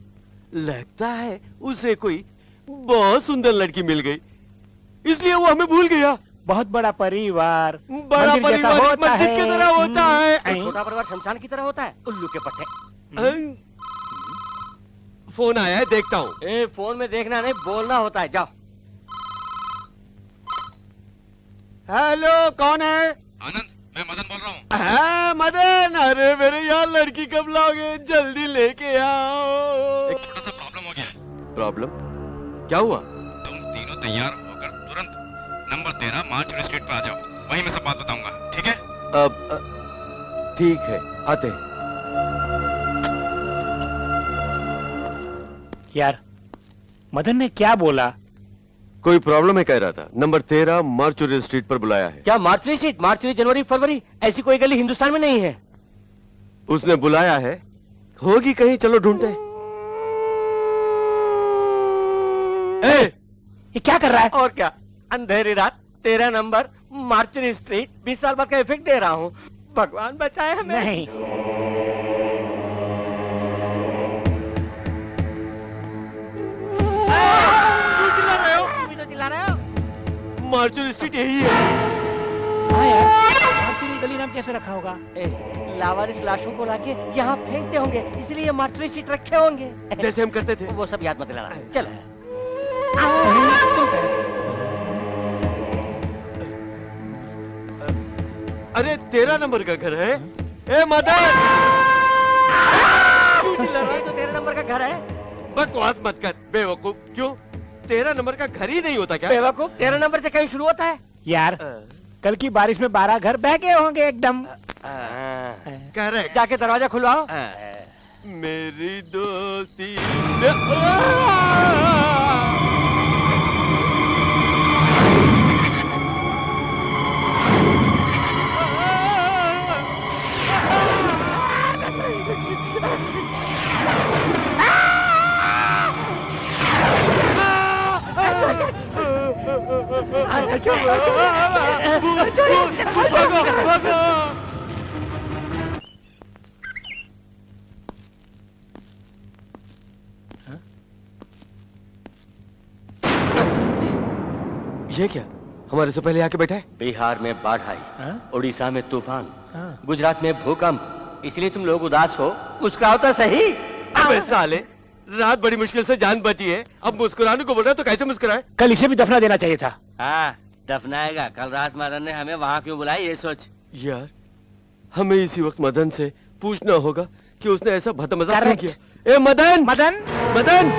लगता है उसे कोई बहुत सुंदर लड़की मिल गई, इसलिए वो हमें भूल गया। बहुत बड़ा परिवार, बड़ा मंदिर जैसा परिवार होता मस्जिद की तरह होता है। छोटा परिवार शमशान की तरह होता है, उल्लू के पट्टे। फोन आया है, देखता हूँ। ए, फोन में देखना नहीं, बोलना होता है, जाओ। हेलो, कौन है? आनंद, मैं मदन बोल रहा हूँ। हाँ मदन, अरे मेरे यहाँ लड़की कब लाओगे? जल्दी लेके आओ। एक छोटा सा प्रॉब्लम हो गया है। प्रॉब्लम? क्या हुआ? तुम तीनों तैयार होकर तुरंत नंबर 13 मार्चरी स्ट्रीट पर आ जाओ, वहीं मैं सब बात बताऊंगा, ठीक है? अब ठीक है, आते हैं। यार मदन ने क्या बोला? कोई प्रॉब्लम है कह रहा था। नंबर 13 मार्चरी स्ट्रीट पर बुलाया है। क्या मार्चरी स्ट्रीट? मार्चरी जनवरी फरवरी, ऐसी कोई गली हिंदुस्तान में नहीं है। उसने बुलाया है, होगी कहीं, चलो ढूंढते हैं। ये क्या कर रहा है? और क्या, अंधेरी रात 13 नंबर मार्चरी स्ट्रीट, 20 साल बाद का इफेक्ट दे रहा हूँ। भगवान बचाए हमें। नहीं, चिल्ला रहे हो, तुम भी तो चिल्ला रहे हो। मार्चरी स्ट्रीट यही है। हाँ यार, मार्चरी गली नाम कैसे रखा होगा? लावारिस लाशों को लाके यहाँ फेंकते होंगे, इसलिए मार्चरी स्ट्रीट रखे होंगे। जैसे हम करते थे। वो सब याद मत दिलाना, चलो। अरे 13 नंबर का घर है। ए मदन, क्यों चिल्ला रहा है? तो 13 नंबर का घर है। बकवास मत कर बेवकूफ। क्यों, 13 नंबर का घर ही नहीं होता क्या? बेवकूफ, 13 नंबर से कहीं शुरू होता है। यार कल की बारिश में 12 घर बह गए होंगे एकदम। करेक्ट। जाके दरवाजा खुलवाओ। मेरी दोस्ती ये क्या हमारे से पहले आके बैठा है? बिहार में बाढ़ आई, उड़ीसा में तूफान, गुजरात में भूकंप, इसलिए तुम लोग उदास हो। मुस्कुराओ तो सही। अबे साले, रात बड़ी मुश्किल से जान बची है, अब मुस्कुराने को बोल रहा है तो कैसे मुस्कुराए? कल इसे भी दफना देना चाहिए था। हाँ, दफनाएगा। कल रात मदन ने हमें वहाँ क्यों बुलाया, ये सोच। यार, हमें इसी वक्त मदन से पूछना होगा कि उसने ऐसा भद्दा मजाक क्यों किया। ए मदन, मदन, मदन!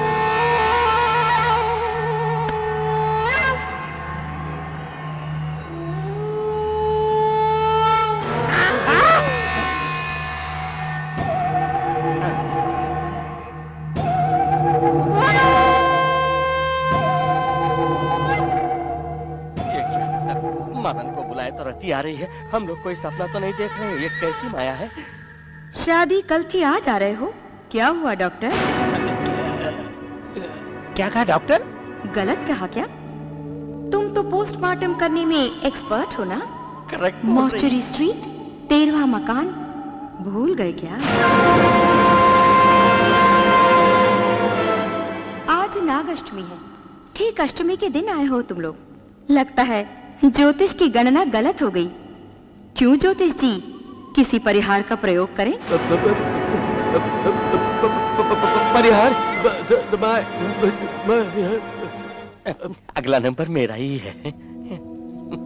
मदन को बुलाए तो रती आ रही है। हम लोग कोई सपना तो नहीं देख रहे हैं। ये कैसी माया है? शादी कल थी, आज आ रहे हो? क्या हुआ डॉक्टर? क्या कहा डॉक्टर? गलत कहा क्या? तुम तो पोस्टमार्टम करने में एक्सपर्ट हो ना? करेक्ट। मॉर्चरी स्ट्रीट, 13वां मकान, भूल गए क्या? आज नागाष्टमी है, ठीक अष्टमी के दिन आए हो तुम लोग। लगता है ज्योतिष की गणना गलत हो गई। क्यों ज्योतिष जी, किसी परिहार का प्रयोग करें? परिहार? अगला नंबर मेरा ही है।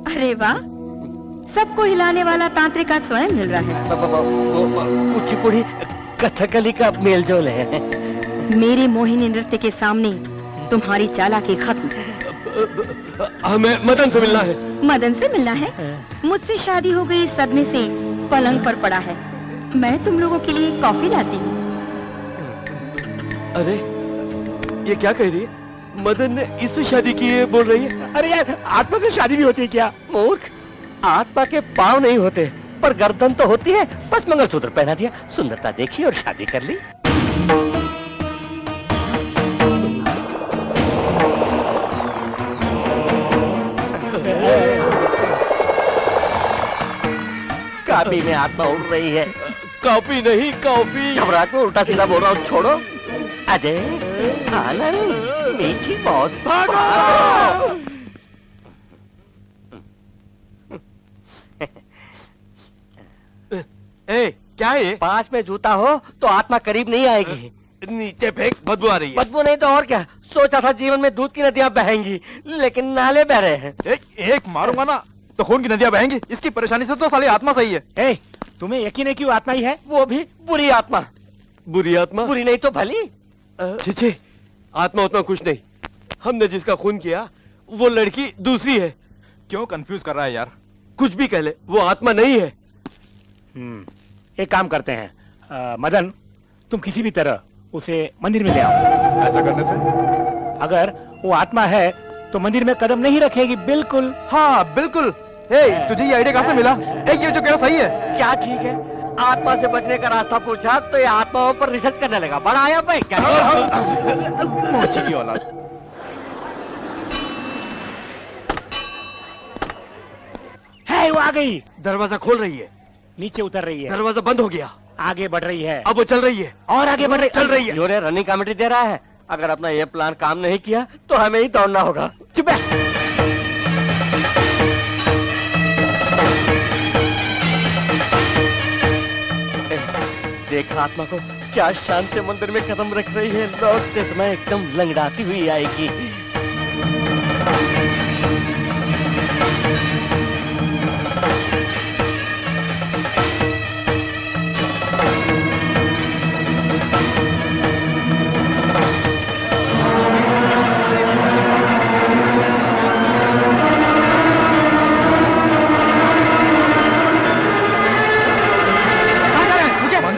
अरे वाह, सबको हिलाने वाला तांत्रिक का स्वयं मिल रहा है। कुचिपुड़ी कथकली का मेलजोल है। मेरे मोहिनी नृत्य के सामने तुम्हारी चालाकी खत्म। हमें मदन से मिलना है। मदन से मिलना है? मुझसे शादी हो गई, सदमे से पलंग पर पड़ा है। मैं तुम लोगों के लिए कॉफी लाती हूँ। अरे ये क्या कह रही है? मदन ने इससे शादी की है बोल रही है। अरे यार, आत्मा से शादी भी होती है क्या? मूर्ख, आत्मा के पाँव नहीं होते पर गर्दन तो होती है। बस मंगलसूत्र पहना दिया, सुंदरता देखी और शादी कर ली। काफी में आत्मा उड़ रही है। कॉफी नहीं, कॉफी। घबराहट में उल्टा सीधा बोल रहा हूँ, छोड़ो। अजय, आनंद, मीठी मौत, भागो। ए, क्या है? पास में जूता हो तो आत्मा करीब नहीं आएगी। नीचे फेंक, बदबू आ रही है। बदबू नहीं तो और क्या। सोचा था जीवन में दूध की नदियां बहेंगी, लेकिन नाले बह रहे हैं। एक मारूंगा ना तो खून की नदियां बहेंगी। इसकी परेशानी से तो साली आत्मा सही है। ए, तुम्हें यकीन है कि वो आत्मा ही है? वो भी बुरी आत्मा। बुरी आत्मा? बुरी नहीं तो भली। छे, आत्मा उतना कुछ नहीं। हमने जिसका खून किया वो लड़की दूसरी है। क्यों कंफ्यूज कर रहा है यार? कुछ भी कह ले, वो आत्मा नहीं है। एक काम करते हैं, मदन, तुम किसी भी तरह उसे मंदिर में ले आओ। ऐसा करने से अगर वो आत्मा है तो मंदिर में कदम नहीं रखेगी। बिल्कुल। हाँ बिल्कुल। तुझे ये आइडिया कहाँ से मिला? ये जो कह रहा सही है। क्या ठीक है? आत्मा से बचने का रास्ता पूछा तो ये आत्माओं पर रिसर्च करने लगा। बड़ा आया भाई क्या? मोची की औलाद। है, वो आ गई। दरवाजा खोल रही है, नीचे उतर रही है। दरवाजा बंद हो गया, आगे बढ़ रही है। अब वो चल रही है और आगे बढ़ रही, चल रही है। जोरे रनिंग कमेटी दे रहा है। अगर अपना ये प्लान काम नहीं किया तो हमें ही दौड़ना होगा। चुप है। देखा आत्मा को, क्या शान से मंदिर में कदम रख रही है। लौटते समय एकदम लंगड़ाती हुई आएगी।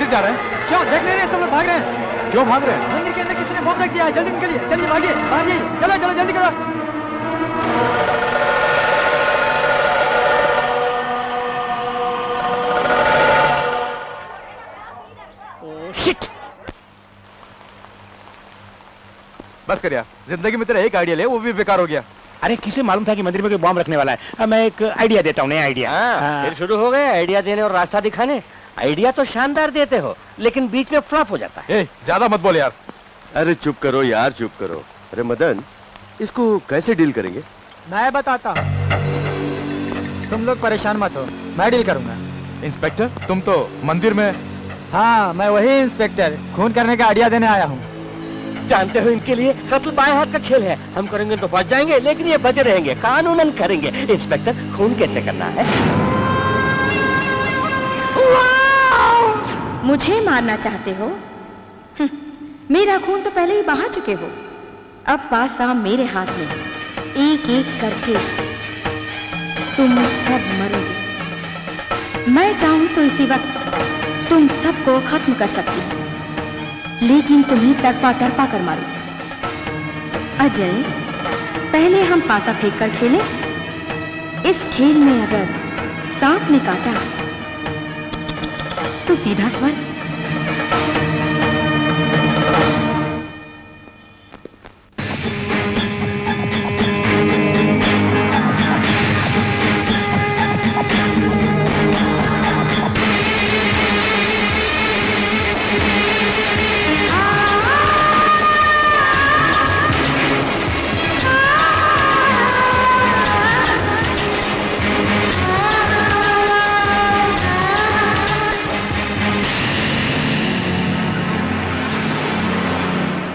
जा रहे हैं? क्यों देख नहीं रहे? सब लोग भाग रहे हैं। क्यों भाग रहे हैं? मंदिर के अंदर किसी ने बम रख दिया है। जल्दी निकलिए, चलिए भागिए, बाहर जाइए। चलो चलो जल्दी करो। शिट। बस कर यार, जिंदगी में तेरा एक आइडिया ले, वो भी बेकार हो गया। अरे किसे मालूम था कि मंदिर में कोई बॉम्ब रखने वाला है। मैं एक आइडिया देता हूँ, नया आइडिया। फिर शुरू हो गए आइडिया देने और रास्ता दिखाने। आइडिया तो शानदार देते हो, लेकिन बीच में फ्लॉप हो जाता है। ज्यादा मत बोल यार। अरे चुप करो यार, चुप करो। अरे मदन, इसको कैसे डील करेंगे? मैं बताता हूँ, तुम लोग परेशान मत हो, मैं डील करूंगा। इंस्पेक्टर, तुम तो मंदिर में। हाँ, मैं वही इंस्पेक्टर खून करने का आइडिया देने आया हूँ। जानते हो, इनके लिए कत्ल बाएं हाथ का खेल है। हम करेंगे तो बच जाएंगे, लेकिन ये बचे रहेंगे, कानूनन करेंगे। इंस्पेक्टर, खून कैसे करना है? मुझे मारना चाहते हो? मेरा खून तो पहले ही बहा चुके हो। अब पासा मेरे हाथ में, एक एक करके तुम सब मरोगे। मैं चाहूं तो इसी वक्त तुम सबको खत्म कर सकती हूँ, लेकिन तुम्हें तड़पा तड़पा कर मारूं। अजय, पहले हम पासा फेंक कर खेलें। इस खेल में अगर सांप ने काटा तो सीधा स्वर्ग।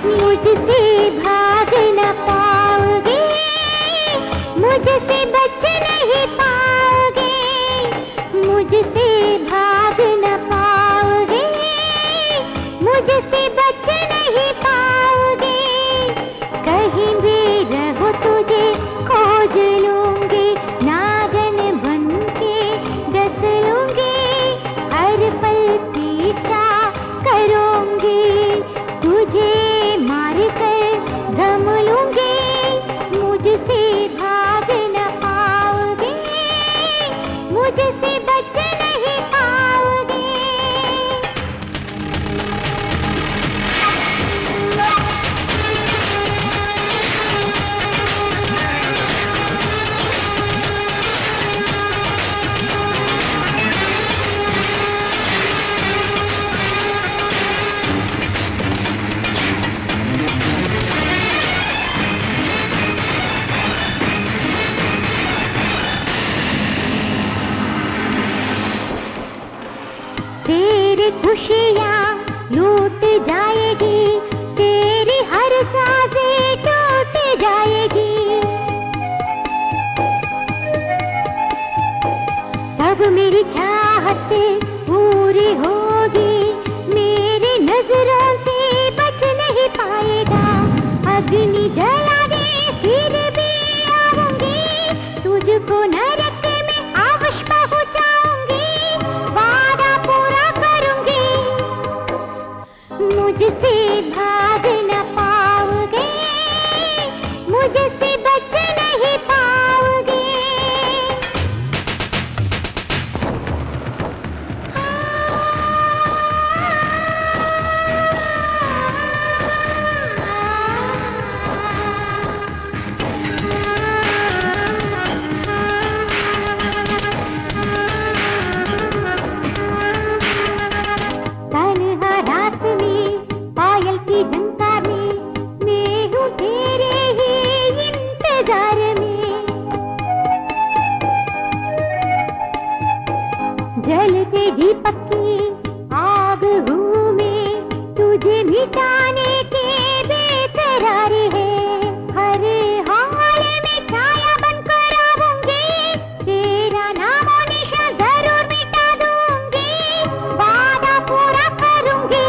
मुझसे भाग न पाओगे, मुझसे बच नहीं पाओगे, मुझसे भाग न पाओगे, मुझसे बच नहीं पाओगे। कहीं भी रहो तुझे खोज लूंगी, नागन बन के डस लूंगी, हर पल पीछा करूंगी, तुझे मार कर दम लूंगी। मुझसे भाग न पाओगे, मुझसे बच नहीं पाओगे। तेरी खुशियाँ लूट जाएगी, तेरी हर सांसें टूट जाएगी। तब मेरी चाहत पूरी होगी, मेरी नजरों से बच नहीं पाएगा। अग्नि जला दे फिर भी आऊंगी, तुझको नरक में अवश्य पहुंचाऊंगी, वादा पूरा करूंगी। मुझसे भाग न पाओगे, मुझसे बच नहीं पाओगे। तन्हा रात में पायल की झनकार में, मैं हूँ तेरे ही इंतजार में। जलते दीपक की आग हूँ मैं, तुझे मिटाने के बेकरार है। हर हाल में छाया बनकर आऊंगी, तेरा नाम और निशान जरूर मिटा दूंगी, वादा पूरा करूंगी।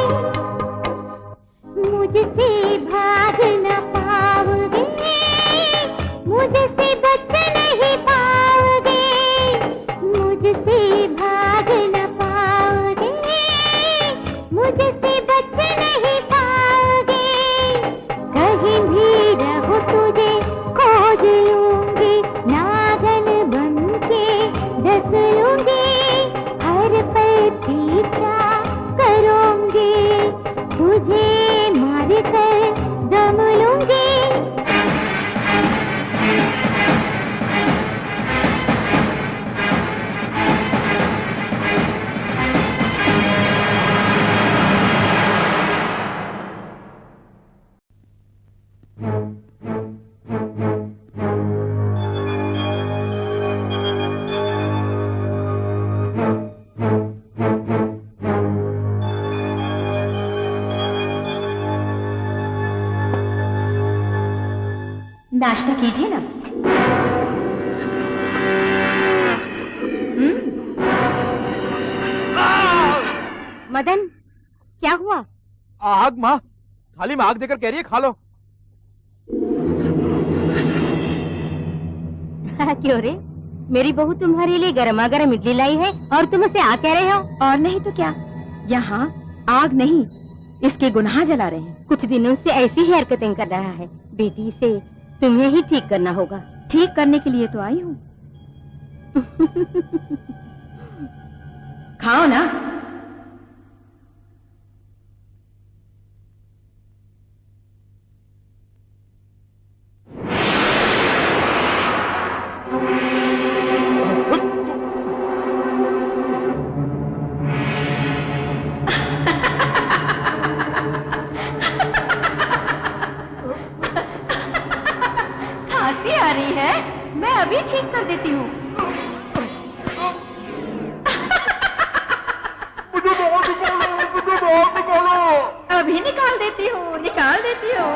मुझसे भाग न पाओगे, मुझसे बच नहीं पाओगे, मुझसे भाग न पाओगे, मुझसे बच नहीं पाओगे। मदन, क्या हुआ? आग माँ, थाली में आग देकर कह रही है खा लो। क्यों रे, मेरी बहू तुम्हारे लिए गर्मा गर्म इडली लाई है और तुम उसे आ कह रहे हो? और नहीं तो क्या, यहाँ आग नहीं, इसके गुनाह जला रहे हैं। कुछ दिनों से ऐसी ही हरकतें कर रहा है। बेटी से तुम्हें ही ठीक करना होगा। ठीक करने के लिए तो आई हूँ। खाओ ना। खांसी आ रही है, मैं अभी ठीक कर देती हूँ। अभी निकाल देती हूँ, निकाल देती हूँ।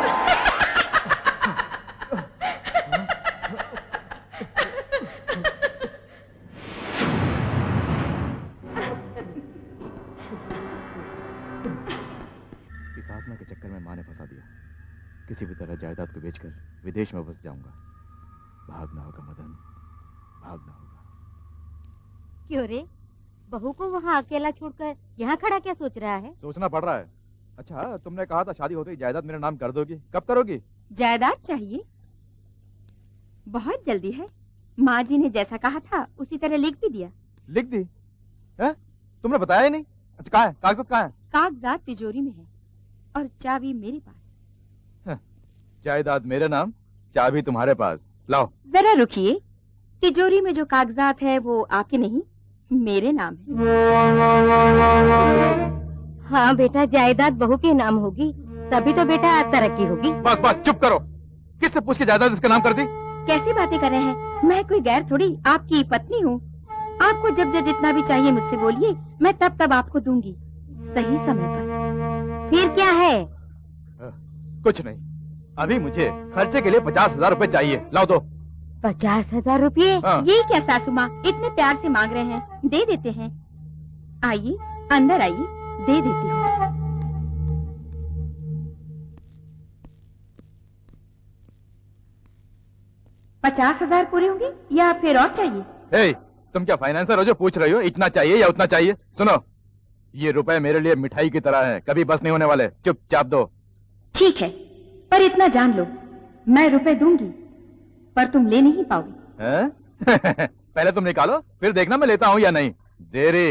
इस आत्मा के चक्कर में माँ ने फंसा दिया। किसी भी तरह जायदाद को बेचकर विदेश में बस जाऊंगा। भागना होगा मदन, भागना होगा। क्यों रे, बहू को वहाँ अकेला छोड़कर यहाँ खड़ा क्या सोच रहा है? सोचना पड़ रहा है। अच्छा, तुमने कहा था शादी होते ही जायदाद मेरे नाम कर दोगी, कब करोगी? जायदाद चाहिए? बहुत जल्दी है। माँ जी ने जैसा कहा था उसी तरह लिख भी दिया। लिख दी है? तुमने बताया ही नहीं। अच्छा, कहाँ है कागजात, कहाँ है? कागजात तिजोरी में है और चाबी मेरे पास। जायदाद मेरे नाम, चाबी तुम्हारे पास। लाओ। जरा रुकिए, तिजोरी में जो कागजात है वो आपके नहीं, मेरे नाम है। हाँ बेटा, जायदाद बहू के नाम होगी, तभी तो बेटा तरक्की होगी। बस बस चुप करो। किससे पूछ के जायदाद इसका नाम कर दी? कैसी बातें कर रहे हैं? मैं कोई गैर थोड़ी आपकी पत्नी हूँ। आपको जब जब जितना भी चाहिए मुझसे बोलिए, मैं तब तब आपको दूंगी, सही समय पर। फिर क्या है? कुछ नहीं, अभी मुझे खर्चे के लिए 50,000 रुपए चाहिए। लाओ दो। 50,000 रुपये? हाँ। ये क्या सासू माँ, इतने प्यार से मांग रहे हैं, दे देते हैं। आइए अंदर आइए, दे देती हूँ। $50,000 पूरे होंगे या फिर और चाहिए? हे, तुम क्या फाइनेंसर हो जो पूछ रही हो इतना चाहिए या उतना चाहिए? सुनो, ये रुपए मेरे लिए मिठाई की तरह है, कभी बस नहीं होने वाले। चुपचाप दो। ठीक है, पर इतना जान लो, मैं रुपए दूंगी पर तुम ले नहीं पाओगे। हैं? पहले तुम निकालो, फिर देखना मैं लेता हूँ या नहीं। देरी।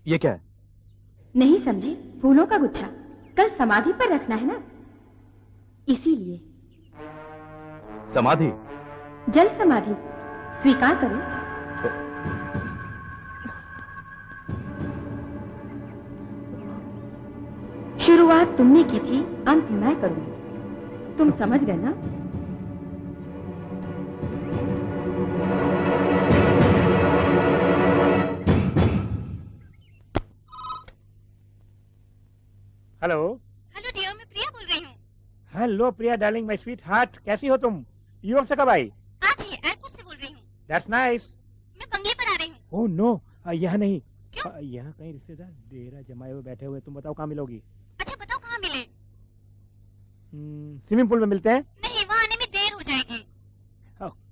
ये क्या है? नहीं समझे? फूलों का गुच्छा, कल समाधि पर रखना है ना, इसीलिए। समाधि? जल समाधि, स्वीकार करो। शुरुआत तुमने की थी, अंत मैं करूंगी। तुम समझ गए ना? हेलो। हेलो डियर, मैं प्रिया बोल रही हूँ। Hello Priya darling, my sweet heart, कैसी हो तुम? यूरोप से कब आई? आज ही एयरपोर्ट से बोल रही हूँ। That's nice. मैं बंगले पर आ रही हूँ। ओह नो, यहाँ नहीं। क्यों? यहाँ कहीं रिश्तेदार डेरा जमाए हुए बैठे हुए, तुम बताओ कहाँ मिलोगी? अच्छा बताओ कहाँ मिले? स्विमिंग पूल में मिलते हैं? नहीं, वहाँ आने में देर हो जाएगी।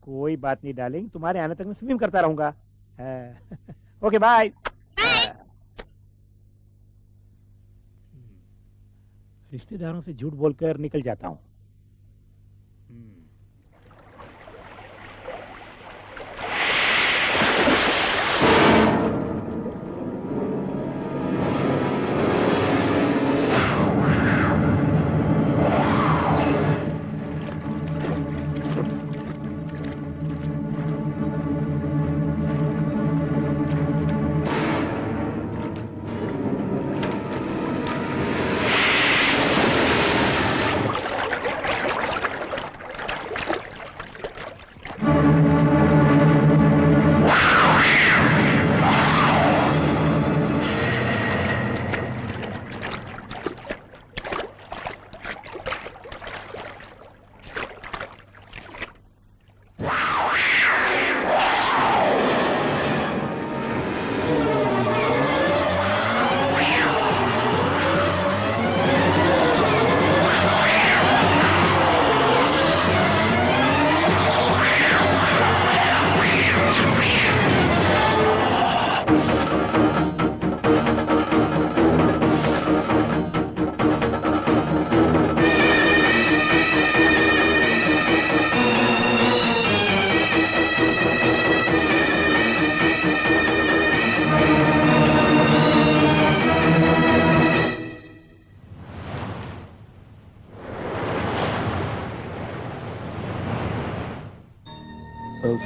कोई बात नहीं डार्लिंग, तुम्हारे आने तक मैं स्विमिंग करता रहूंगा। Okay bye. रिश्तेदारों से झूठ बोलकर निकल जाता हूँ।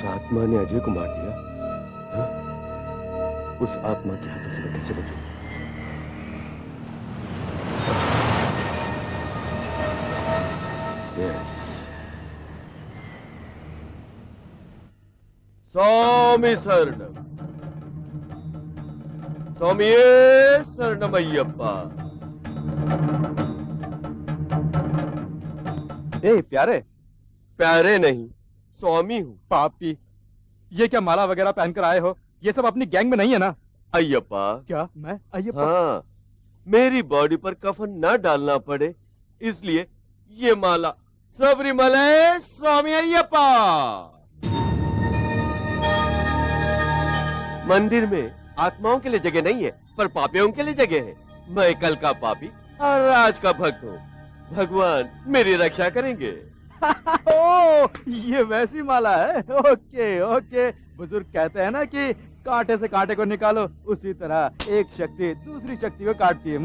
उस आत्मा ने अजय को मार दिया। हाँ? उस आत्मा के हाथों से मैं कैसे बचूं? यस, स्वामी शरणम, स्वामिये शरणमय्यप्पा। ए प्यारे, प्यारे नहीं, स्वामी हूँ। पापी, ये क्या माला वगैरह पहनकर आए हो? ये सब अपनी गैंग में नहीं है ना? अय्यप्पा। क्या मैं अय्यप्पा? हाँ, मेरी बॉडी पर कफन न डालना पड़े इसलिए ये माला। सबरीमलै स्वामी अय्यप्पा। मंदिर में आत्माओं के लिए जगह नहीं है, पर पापियों के लिए जगह है। मैं कल का पापी और आज का भक्त हूँ। भगवान मेरी रक्षा करेंगे। ओ, ये वैसी माला है। ओके ओके, बुजुर्ग कहते हैं ना कि कांटे से कांटे को निकालो, उसी तरह एक शक्ति दूसरी शक्ति को काटती है।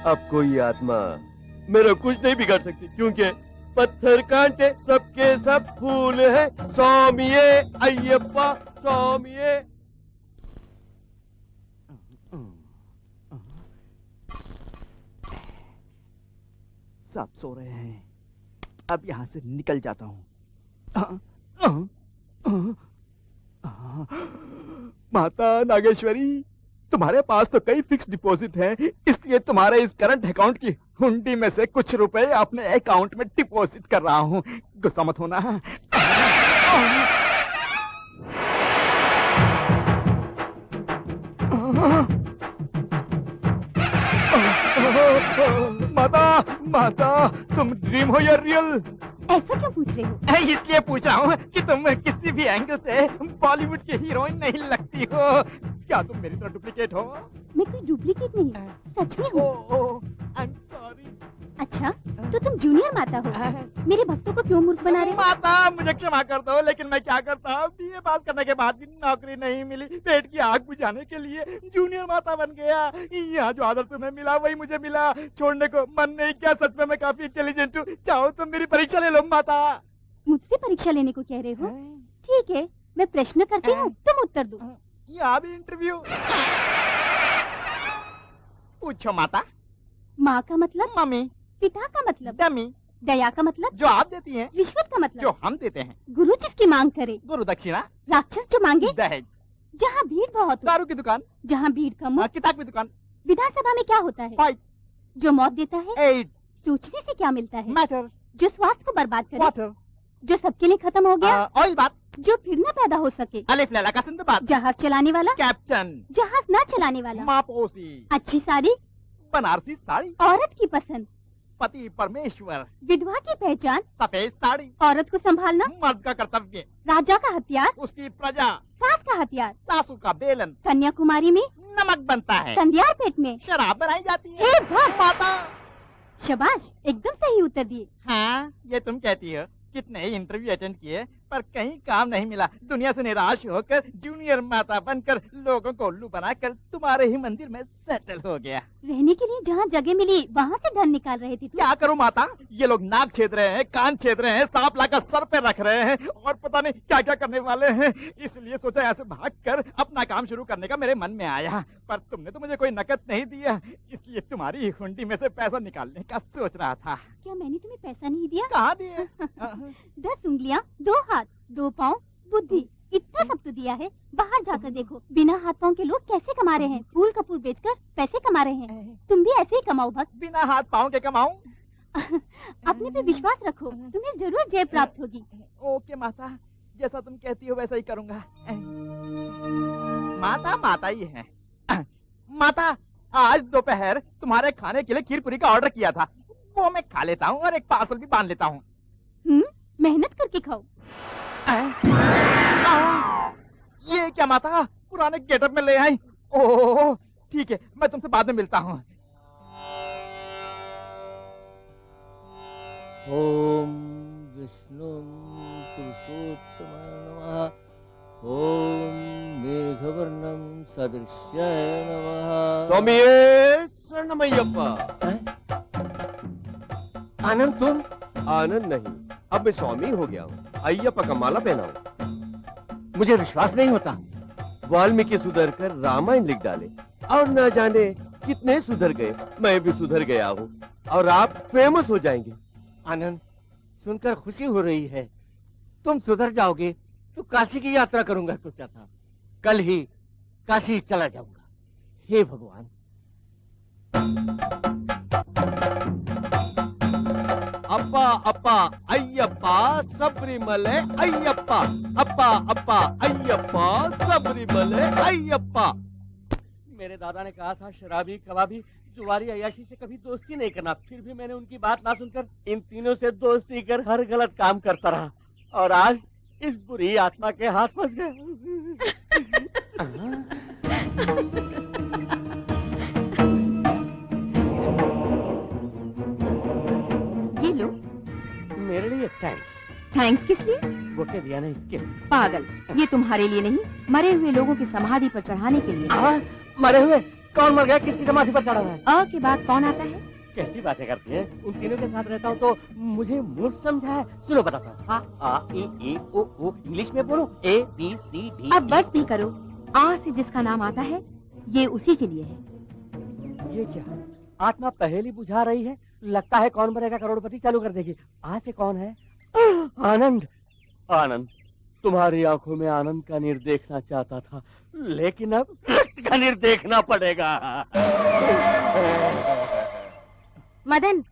अब कोई आत्मा मेरा कुछ नहीं बिगाड़ सकती, क्योंकि पत्थर कांटे सबके सब फूल है। स्वामिये अय्यप्पा, स्वामिये। सब सो रहे हैं, अब यहाँ से निकल जाता हूँ। माता नागेश्वरी, तुम्हारे पास तो कई फिक्स डिपॉजिट हैं, इसलिए तुम्हारे इस करंट अकाउंट की हुंडी में से कुछ रुपए अपने अकाउंट में डिपॉजिट कर रहा हूँ। गुस्सा मत होना। माता, माता, तुम ड्रीम हो या रियल? ऐसा क्यों पूछ रहे हो? इसलिए पूछ रहा हूँ कि तुम किसी भी एंगल से बॉलीवुड की हीरोइन नहीं लगती हो। क्या तुम मेरी तरह डुप्लीकेट हो? मैं कोई डुप्लीकेट नहीं, सच में हूँ। I am sorry. अच्छा, तो तुम जूनियर माता हो। मेरे भक्तों को क्यों मूर्ख बना रहे हो? माता, मुझे क्षमा कर दो, लेकिन मैं क्या करता हूँ, बीए पास करने के बाद भी नौकरी नहीं मिली। पेट की आग बुझाने के लिए जूनियर माता बन गया। यहाँ जो आदर तुम्हें मिला वही मुझे मिला। छोड़ने को मन नहीं किया। सच में मैं काफी इंटेलिजेंट हूँ। चाहो तो मेरी परीक्षा ले लो माता। मुझसे परीक्षा लेने को कह रहे हो? ठीक है, मैं प्रश्न करती हूँ, तुम उत्तर दो। यहाँ भी इंटरव्यू। पूछो माता। माँ का मतलब? मम्मी। पिता का मतलब? डमी। दया का मतलब? जो आप देती हैं। रिश्वत का मतलब? जो हम देते हैं। गुरु जिसकी मांग करे। गुरु दक्षिणा। राक्षस जो मांगे। दहेज। जहाँ भीड़ बहुत हो। दारू की दुकान। जहाँ भीड़ कम हो। किताब की दुकान। विधानसभा में क्या होता है? फाइट। जो मौत देता है? एड्स। सोचने से क्या मिलता है? मैटर। जो स्वास्थ्य को बर्बाद करे? वाटर। जो सबके लिए खत्म हो गया? ऑयल बात। जो फिर न पैदा हो सके? अलिफ लैला का सिंदबाद। जहाज चलाने वाला? कैप्टन। जहाज न चलाने वाला? मापोसी। अच्छी साड़ी? बनारसी साड़ी। औरत की पसंद? पति परमेश्वर। विधवा की पहचान? सफेद साड़ी। औरत को संभालना? मर्द का कर्तव्य। राजा का हथियार? उसकी प्रजा। सास का हथियार? सासू का बेलन। कन्याकुमारी में नमक बनता है। संध्यार पेट में शराब बनाई जाती है। हे भक्त! माता। शाबाश, एकदम सही उत्तर दिए। हाँ, ये तुम कहती हो। कितने ही इंटरव्यू अटेंड किए, पर कहीं काम नहीं मिला। दुनिया से निराश होकर जूनियर माता बनकर लोगों को उल्लू बनाकर तुम्हारे ही मंदिर में सेटल हो गया। रहने के लिए जहाँ जगह मिली वहाँ से धन निकाल रहे थे। क्या करूँ माता, ये लोग नाक छेद रहे हैं, कान छेद रहे हैं, सांप लाकर सर पे रख रहे हैं और पता नहीं क्या क्या करने वाले हैं। इसलिए सोचा ऐसे भागकर अपना काम शुरू करने का मेरे मन में आया, पर तुमने तो मुझे कोई नकद नहीं दिया, इसलिए तुम्हारी हुंडी में से पैसा निकालने का सोच रहा था। क्या मैंने तुम्हें पैसा नहीं दिया? कहाँ दिए? 10 उंगलियाँ, 2 हाथ, 2 पाँव, बुद्धि, इतना सब तो दिया है। बाहर जाकर देखो, बिना हाथ पाँव के लोग कैसे कमा रहे हैं। फूल कपूर बेचकर पैसे कमा रहे हैं। तुम भी ऐसे ही कमाओ भक्त। बिना हाथ पाँव के कमाऊं? अपने पे विश्वास रखो, तुम्हें जरूर जय प्राप्त होगी। ओके माता, जैसा तुम कहती हो वैसा ही करूँगा। माता माता ही है। माता, आज दोपहर तुम्हारे खाने के लिए खीर पूरी का ऑर्डर किया था, वो मैं खा लेता हूँ और एक पार्सल भी बांध लेता हूँ। मेहनत करके खाओ। ये क्या माता, पुराने गेटअप में ले आई? ओह ठीक है, मैं तुमसे बाद में मिलता हूँ। ओम विष्णु पुरुषोत्तमाय नमः। ओम मेघवर्णम सदृश्याय नमः। स्वामिये शरणमय्यप्पा। आनंद तुम? आनंद नहीं, अब मैं स्वामी हो गया हूँ। अय्यप्पा का माला पहनाऊं? मुझे विश्वास नहीं होता। वाल्मीकि सुधर कर रामायण लिख डाले और न जाने कितने सुधर गए। मैं भी सुधर गया हूँ और आप फेमस हो जाएंगे। आनंद, सुनकर खुशी हो रही है। तुम सुधर जाओगे तो काशी की यात्रा करूंगा सोचा था। कल ही काशी चला जाऊंगा। हे भगवान। अप्पा अप्पा अय्यप्पा सबरीमले अय्यप्पा, अप्पा अप्पा अय्यप्पा सबरीमले अय्यप्पा। मेरे दादा ने कहा था शराबी कबाबी जुआरी अयाशी से कभी दोस्ती नहीं करना। फिर भी मैंने उनकी बात ना सुनकर इन तीनों से दोस्ती कर हर गलत काम करता रहा और आज इस बुरी आत्मा के हाथ फंस गया। ये लो। मेरे लिए थैंक्स। थैंक्स किस लिए? बुके दिया ना इसके। पागल, ये तुम्हारे लिए नहीं, मरे हुए लोगों की समाधि पर चढ़ाने के लिए। मरे हुए? कौन मर गया? किसकी समाधि पर चढ़ा हुआ है? अ के बाद कौन आता है? कैसी बातें करती है? उन तीनों के साथ रहता हूँ तो मुझे मूर्ख समझा है। सुनो बताता हूँ। आ ई ओ ओ इंग्लिश में बोलो। A B C D। अब बस भी करो। आ से जिसका नाम आता है ये उसी के लिए है। ये क्या है? आत्मा पहेली बुझा रही है। लगता है कौन बनेगा करोड़पति चालू कर देगी। आ से कौन है? आनंद। आनंद, तुम्हारी आंखों में आनंद का नीर देखना चाहता था, लेकिन अब रक्त का नीर देखना पड़ेगा। मदन,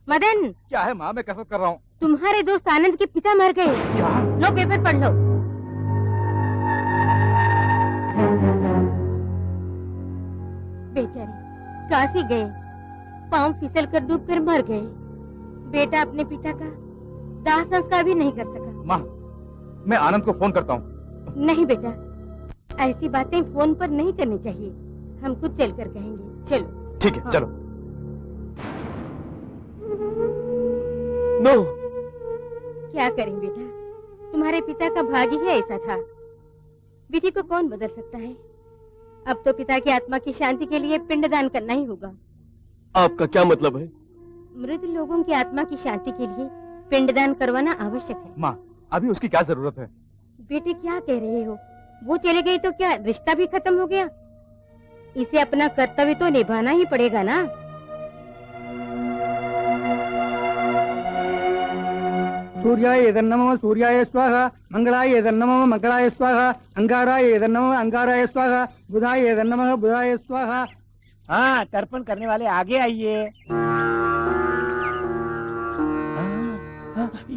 मदन। क्या है माँ? मैं कसरत कर रहा हूँ। तुम्हारे दोस्त आनंद के पिता मर गए। लो पेपर पढ़ लो। बेचारे काशी गए, पांव फिसल कर डूब कर मर गए। बेटा अपने पिता का दाह संस्कार भी नहीं कर सका। माँ, मैं आनंद को फोन करता हूँ। नहीं बेटा, ऐसी बातें फोन पर नहीं करनी चाहिए। हम कुछ चल कर कहेंगे। चलो। ठीक है, हाँ। चलो। नो। क्या करें बेटा, तुम्हारे पिता का भाग्य ही ऐसा था। विधि को कौन बदल सकता है? अब तो पिता की आत्मा की शांति के लिए पिंडदान करना ही होगा। आपका क्या मतलब है? मृत लोगों की आत्मा की शांति के लिए पिंडदान करवाना आवश्यक है। माँ, अभी उसकी क्या जरूरत है? बेटे क्या कह रहे हो? वो चले गई तो क्या रिश्ता भी खत्म हो गया? इसे अपना कर्तव्य तो निभाना ही पड़ेगा ना। सूर्याय नमः सूर्याय स्वाहा, मंगलाय नमः मंगलाय स्वाहा, अंगाराय नमः अंगाराय स्वाहा, बुधाय नमः बुधाय स्वाहा। हाँ, तर्पण करने वाले आगे आइए।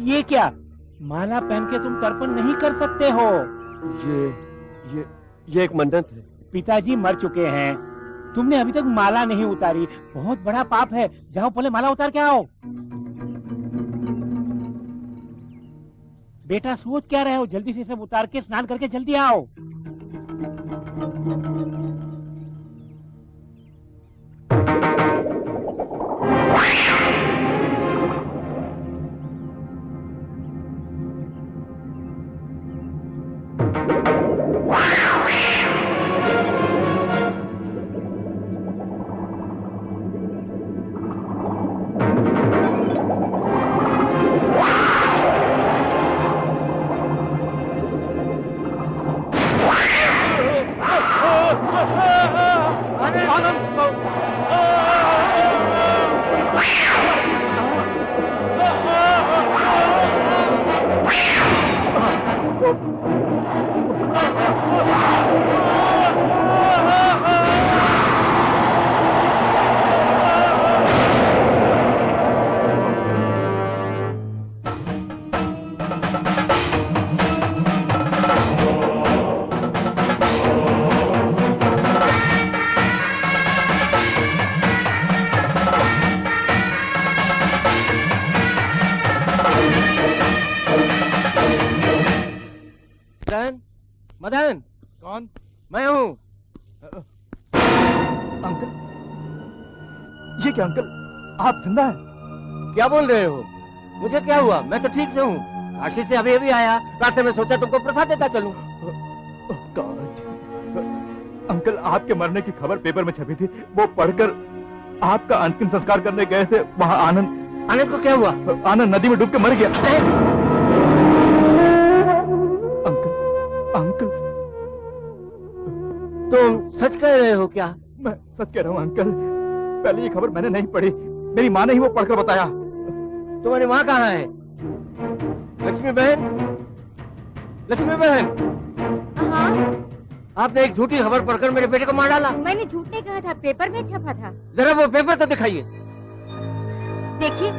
ये क्या? माला पहन के तुम तर्पण नहीं कर सकते हो। ये एक मन्नत है। पिताजी मर चुके हैं, तुमने अभी तक माला नहीं उतारी। बहुत बड़ा पाप है। जाओ पहले माला उतार के आओ। बेटा सोच क्या रहे हो? जल्दी से सब उतार के स्नान करके जल्दी आओ। मदन। कौन? मैं हूँ। अंकल, ये क्या अंकल, आप जिंदा हैं? क्या बोल रहे हो? मुझे क्या हुआ? मैं तो ठीक से हूँ। काशी से अभी अभी आया। रास्ते में सोचा तुमको प्रसाद देता चलूं। अंकल, आपके मरने की खबर पेपर में छपी थी, वो पढ़कर आपका अंतिम संस्कार करने गए थे। वहाँ आनंद को क्या हुआ? आनंद नदी में डूब के मर गया। तुम सच कह रहे हो क्या? मैं सच कह रहा हूँ अंकल। पहले ये खबर मैंने नहीं पढ़ी, मेरी माँ ने ही वो पढ़कर बताया। तुम्हारी माँ कहाँ है? लक्ष्मी बहन, लक्ष्मी बहन, हाँ, आपने एक झूठी खबर पढ़कर मेरे बेटे को मार डाला। मैंने झूठ नहीं कहा था, पेपर में छपा था। जरा वो पेपर तो दिखाइए। देखिए,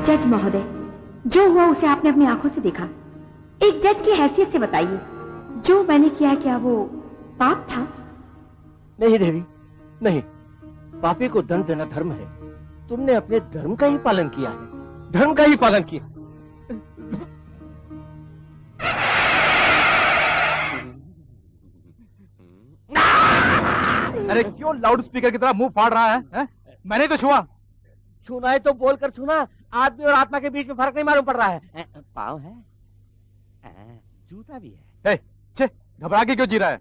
जज महोदय, जो हुआ उसे आपने अपनी आंखों से देखा। एक जज की हैसियत से बताइए, जो मैंने किया क्या वो पाप था? नहीं देवी, नहीं। पापी को दंड देना धर्म है। तुमने अपने धर्म का ही पालन किया है, धर्म का ही पालन किया। अरे क्यों लाउड स्पीकर की तरह मुंह फाड़ रहा है? मैंने तो छुआ। छूना है तो बोलकर छूना। आदमी और आत्मा के बीच में फर्क नहीं मालूम पड़ रहा है। पाँव है, जूता भी है। छे, घबरा के क्यों जी रहा है?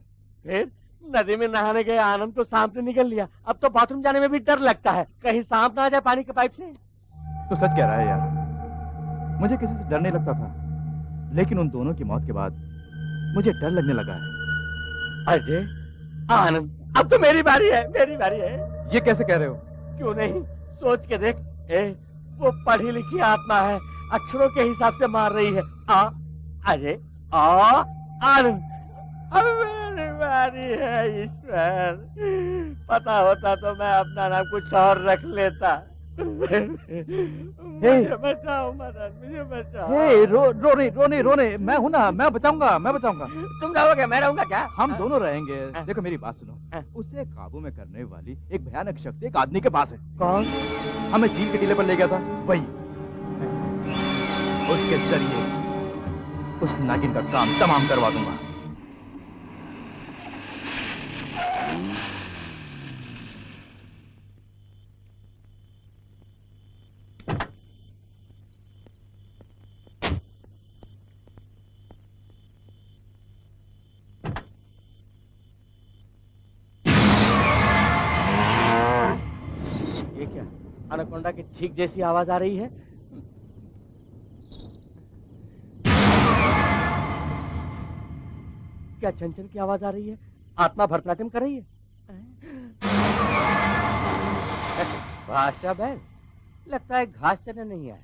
फिर नदी में नहाने गए आनंद तो सांप ने निकल लिया। अब तो बाथरूम जाने में भी डर लगता है, कहीं सांप ना आ जाए पानी के पाइप से। तो सच कह रहा है यार, मुझे किसी से डर नहीं लगता था, लेकिन उन दोनों की मौत के बाद मुझे डर लगने लगा है। अजय, आनंद, अब तो मेरी बारी है, मेरी बारी है। ये कैसे कह रहे हो? क्यों नहीं, सोच के देख। वो पढ़ी लिखी आत्मा है, अक्षरों के हिसाब से मार रही है। अजय, आनंद, अब मेरी बारी है। ईश्वर, पता होता तो मैं अपना नाम कुछ और रख लेता। मुझे बचाओ मदन, मुझे बचाओ। रो नहीं, मैं हूं ना, मैं बचाऊंगा। तुम रहोगे, मैं रहूंगा क्या? हम दोनों रहेंगे। देखो मेरी बात सुनो, उसे काबू में करने वाली एक भयानक शक्ति एक आदमी के पास है। कौन? हमें झील के टीले पर ले गया था, वही। उसके जरिए उस नागिन का काम तमाम करवा दूंगा। ये क्या, अनाकोंडा की छींक जैसी आवाज आ रही है? क्या चंचल की आवाज आ रही है? आत्मा भरतनाट्यम कर रही है? भाषा बैल, लगता है घास चने नहीं आया,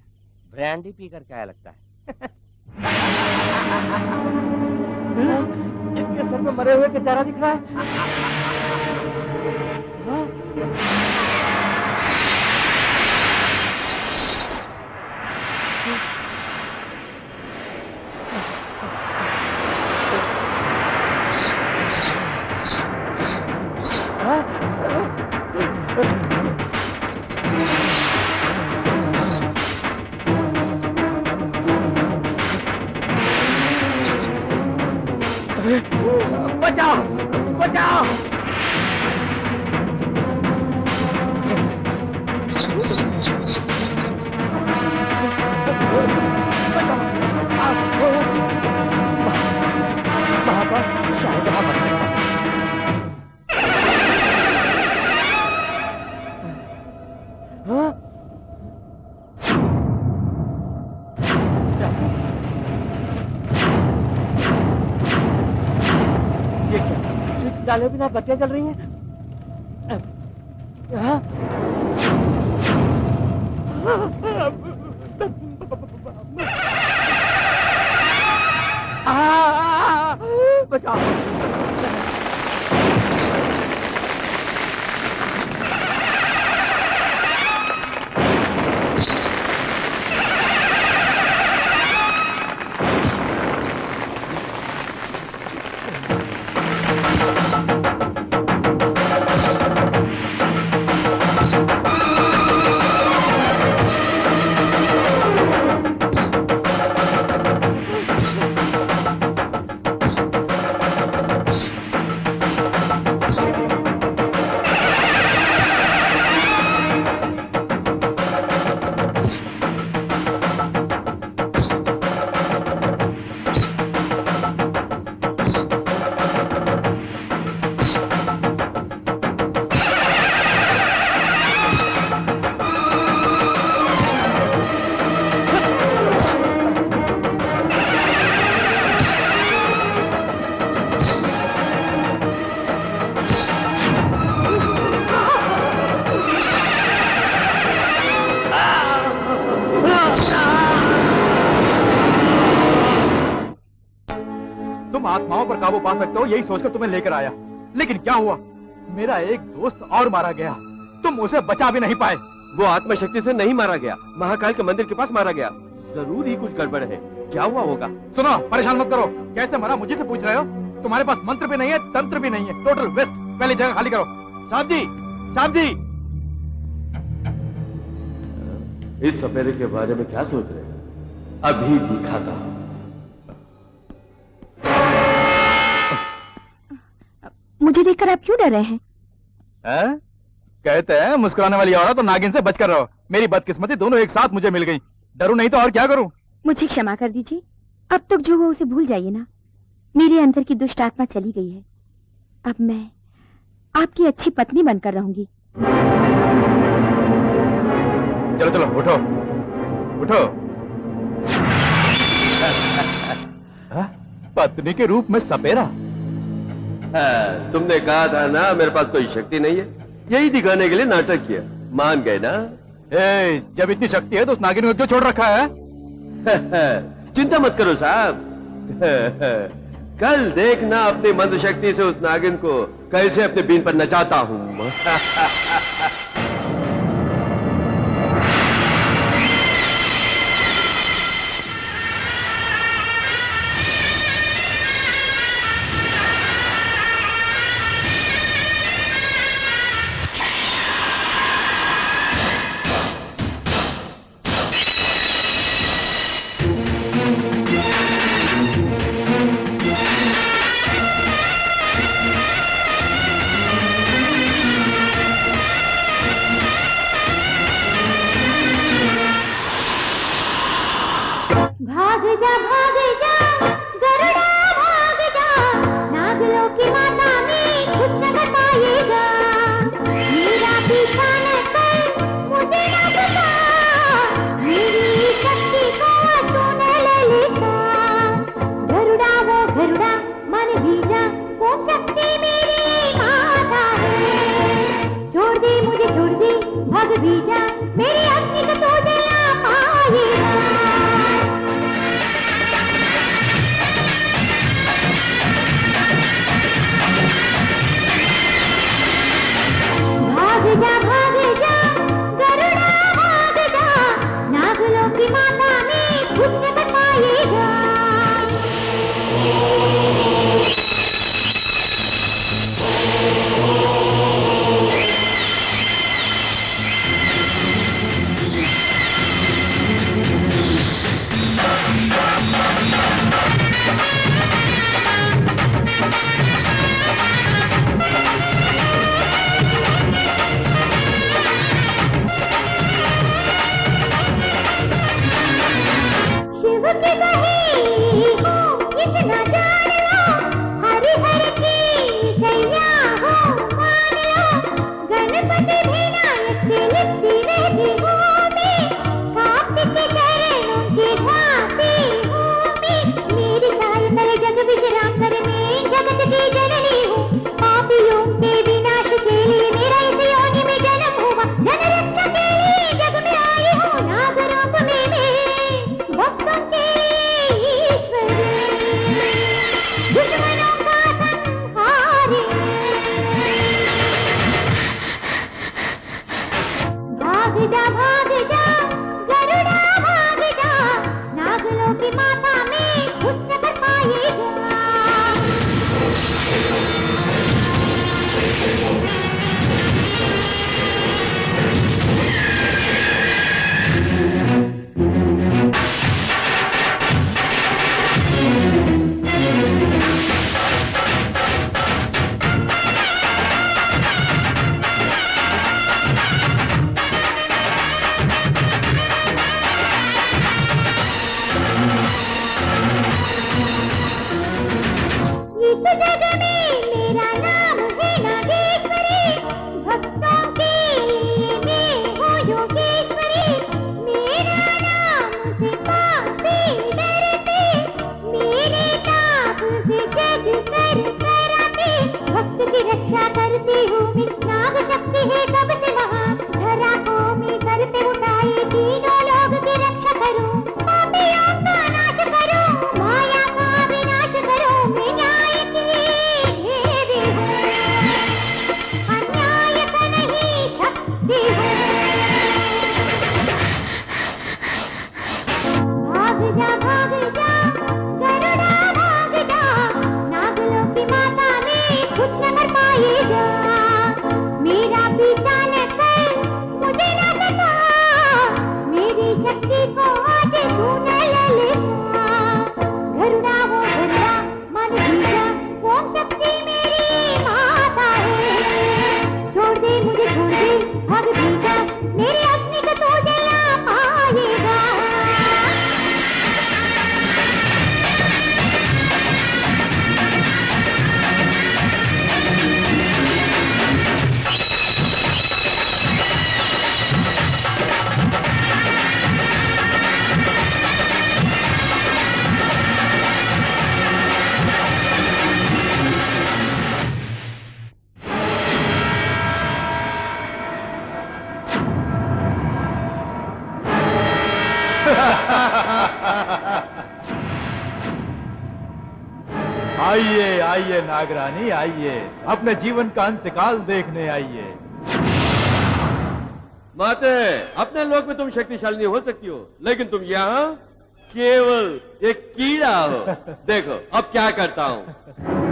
ब्रांडी पी करके आया लगता है। इसके सर पे मरे हुए का चेहरा दिख रहा है। बचाओ, बचाओ। शायद वहां मर सकता है। ये क्या, स्विच डाले बिना बत्तियां जल रही हैं? बचाओ। तुम आत्माओं पर काबू पा सकते हो यही सोचकर तुम्हें लेकर आया, लेकिन क्या हुआ, मेरा एक दोस्त और मारा गया, तुम उसे बचा भी नहीं पाए। वो आत्मशक्ति से नहीं मारा गया, महाकाल के मंदिर के पास मारा गया। जरूर ही कुछ गड़बड़ है, क्या हुआ होगा? सुनो, परेशान मत करो, कैसे मरा मुझे से पूछ रहे हो? तुम्हारे पास मंत्र भी नहीं है, तंत्र भी नहीं है, टोटल वेस्ट। पहले जगह खाली करो। साहब जी, साहब जी। इस सपेरे के बारे में क्या सोच रहे हैं? अभी दिखाता हूं। मुझे देखकर आप क्यों डर रहे हैं? कहते हैं मुस्कुराने वाली औरत और नागिन से बचकर रहो। मेरी बदकिस्मती दोनों एक साथ मुझे मिल गई। डरूं नहीं तो और क्या करूं? मुझे क्षमा कर दीजिए, अब तक जो हुआ उसे भूल जाइए ना। मेरे अंदर की दुष्ट आत्मा चली गई है, अब मैं आपकी अच्छी पत्नी बनकर रहूंगी। चलो चलो, उठो उठो। पत्नी के रूप में सपेरा? तुमने कहा था ना मेरे पास कोई शक्ति नहीं है, यही दिखाने के लिए नाटक किया, मान गए ना? जब इतनी शक्ति है तो उस नागिन को क्यों छोड़ रखा है? चिंता मत करो साहब, कल देखना अपनी मंत्र शक्ति से उस नागिन को कैसे अपने बीन पर नचाता हूं। भाग जा गरुड़ा भाग जा, नागलों की माता में कुछ न कर पाएगा। मेरा पीछा न कर, मुझे न बता, मेरी शक्ति को तूने ले लेता। गरुड़ा वो गरुड़ा मन भी जा, वो शक्ति मेरी माता है। छोड़ दे मुझे छोड़ दे, भाग भी जा, मेरी अग्नि को तो जला पाएगा। भाग जा गरुड़ा भाग जा, नागलों की माता में कुछ न कर पाएगा। इतना जान लो, हरि हरि की जैया हो मान लो। गणपति भी नायक से लिखती रहती हूँ मैं, कार्तिक के चरणों की ध्याती हूँ मैं। मेरी चाल तले जग विश्राम करे, मैं जगत की जननी हूँ। पापियों के विनाश के लिए मेरा इस योनि में जन्म हुआ। जन रक्षा के लिए जग में आई हूँ, नाग रूप में मैं भक्तों के दुश्मनों का संहारी। भाग जा गरुड़ा भाग जा, नागलों की माता में कुछ न कर पाएगा। इस जग में मेरा नाम है नागेश्वरी, भक्तों के लिए मैं हूँ योगेश्वरी। मेरा नाम से पापी डरते, मेरे ताप से जग सराते। भक्त की रक्षा करती हूँ मैं, नाग शक्ति है सबसे महान। धरा को मैं सर पे उठाई, तीनों लोग की रक्षा करूँ। पापियों का नाश करूँ, माया का विनाश करूँ मैं। आइए आइए नागरानी आइए, अपने जीवन का अंतकाल देखने आइए। माते, अपने लोक में तुम शक्तिशाली हो सकती हो, लेकिन तुम यहाँ केवल एक कीड़ा हो। देखो अब क्या करता हूँ।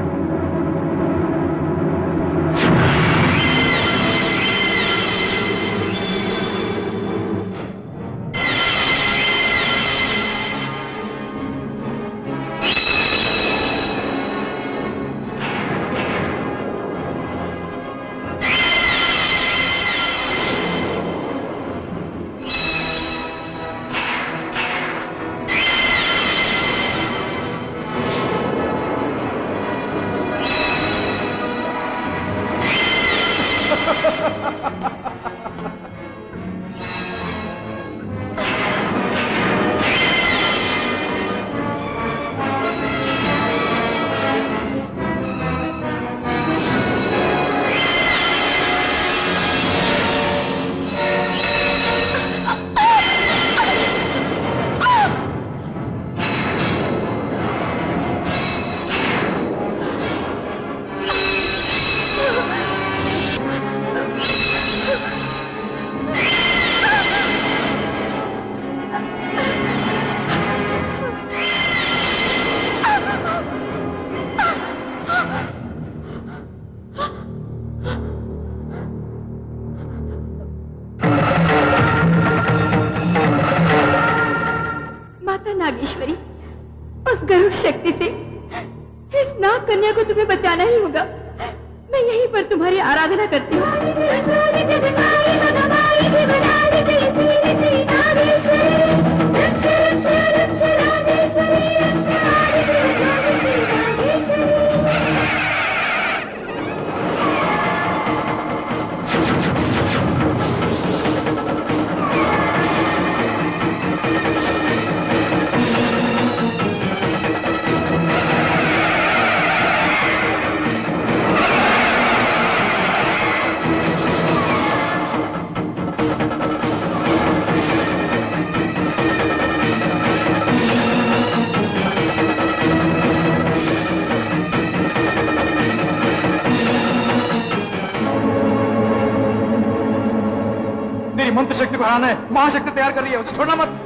नागेश्वरी, उस गरुड़ शक्ति से इस नाग कन्या को तुम्हें बचाना ही होगा। मैं यहीं पर तुम्हारी आराधना करती हूँ। मंत्र शक्ति को हराना है, महाशक्ति तैयार कर रही है, उसे छोड़ना मत।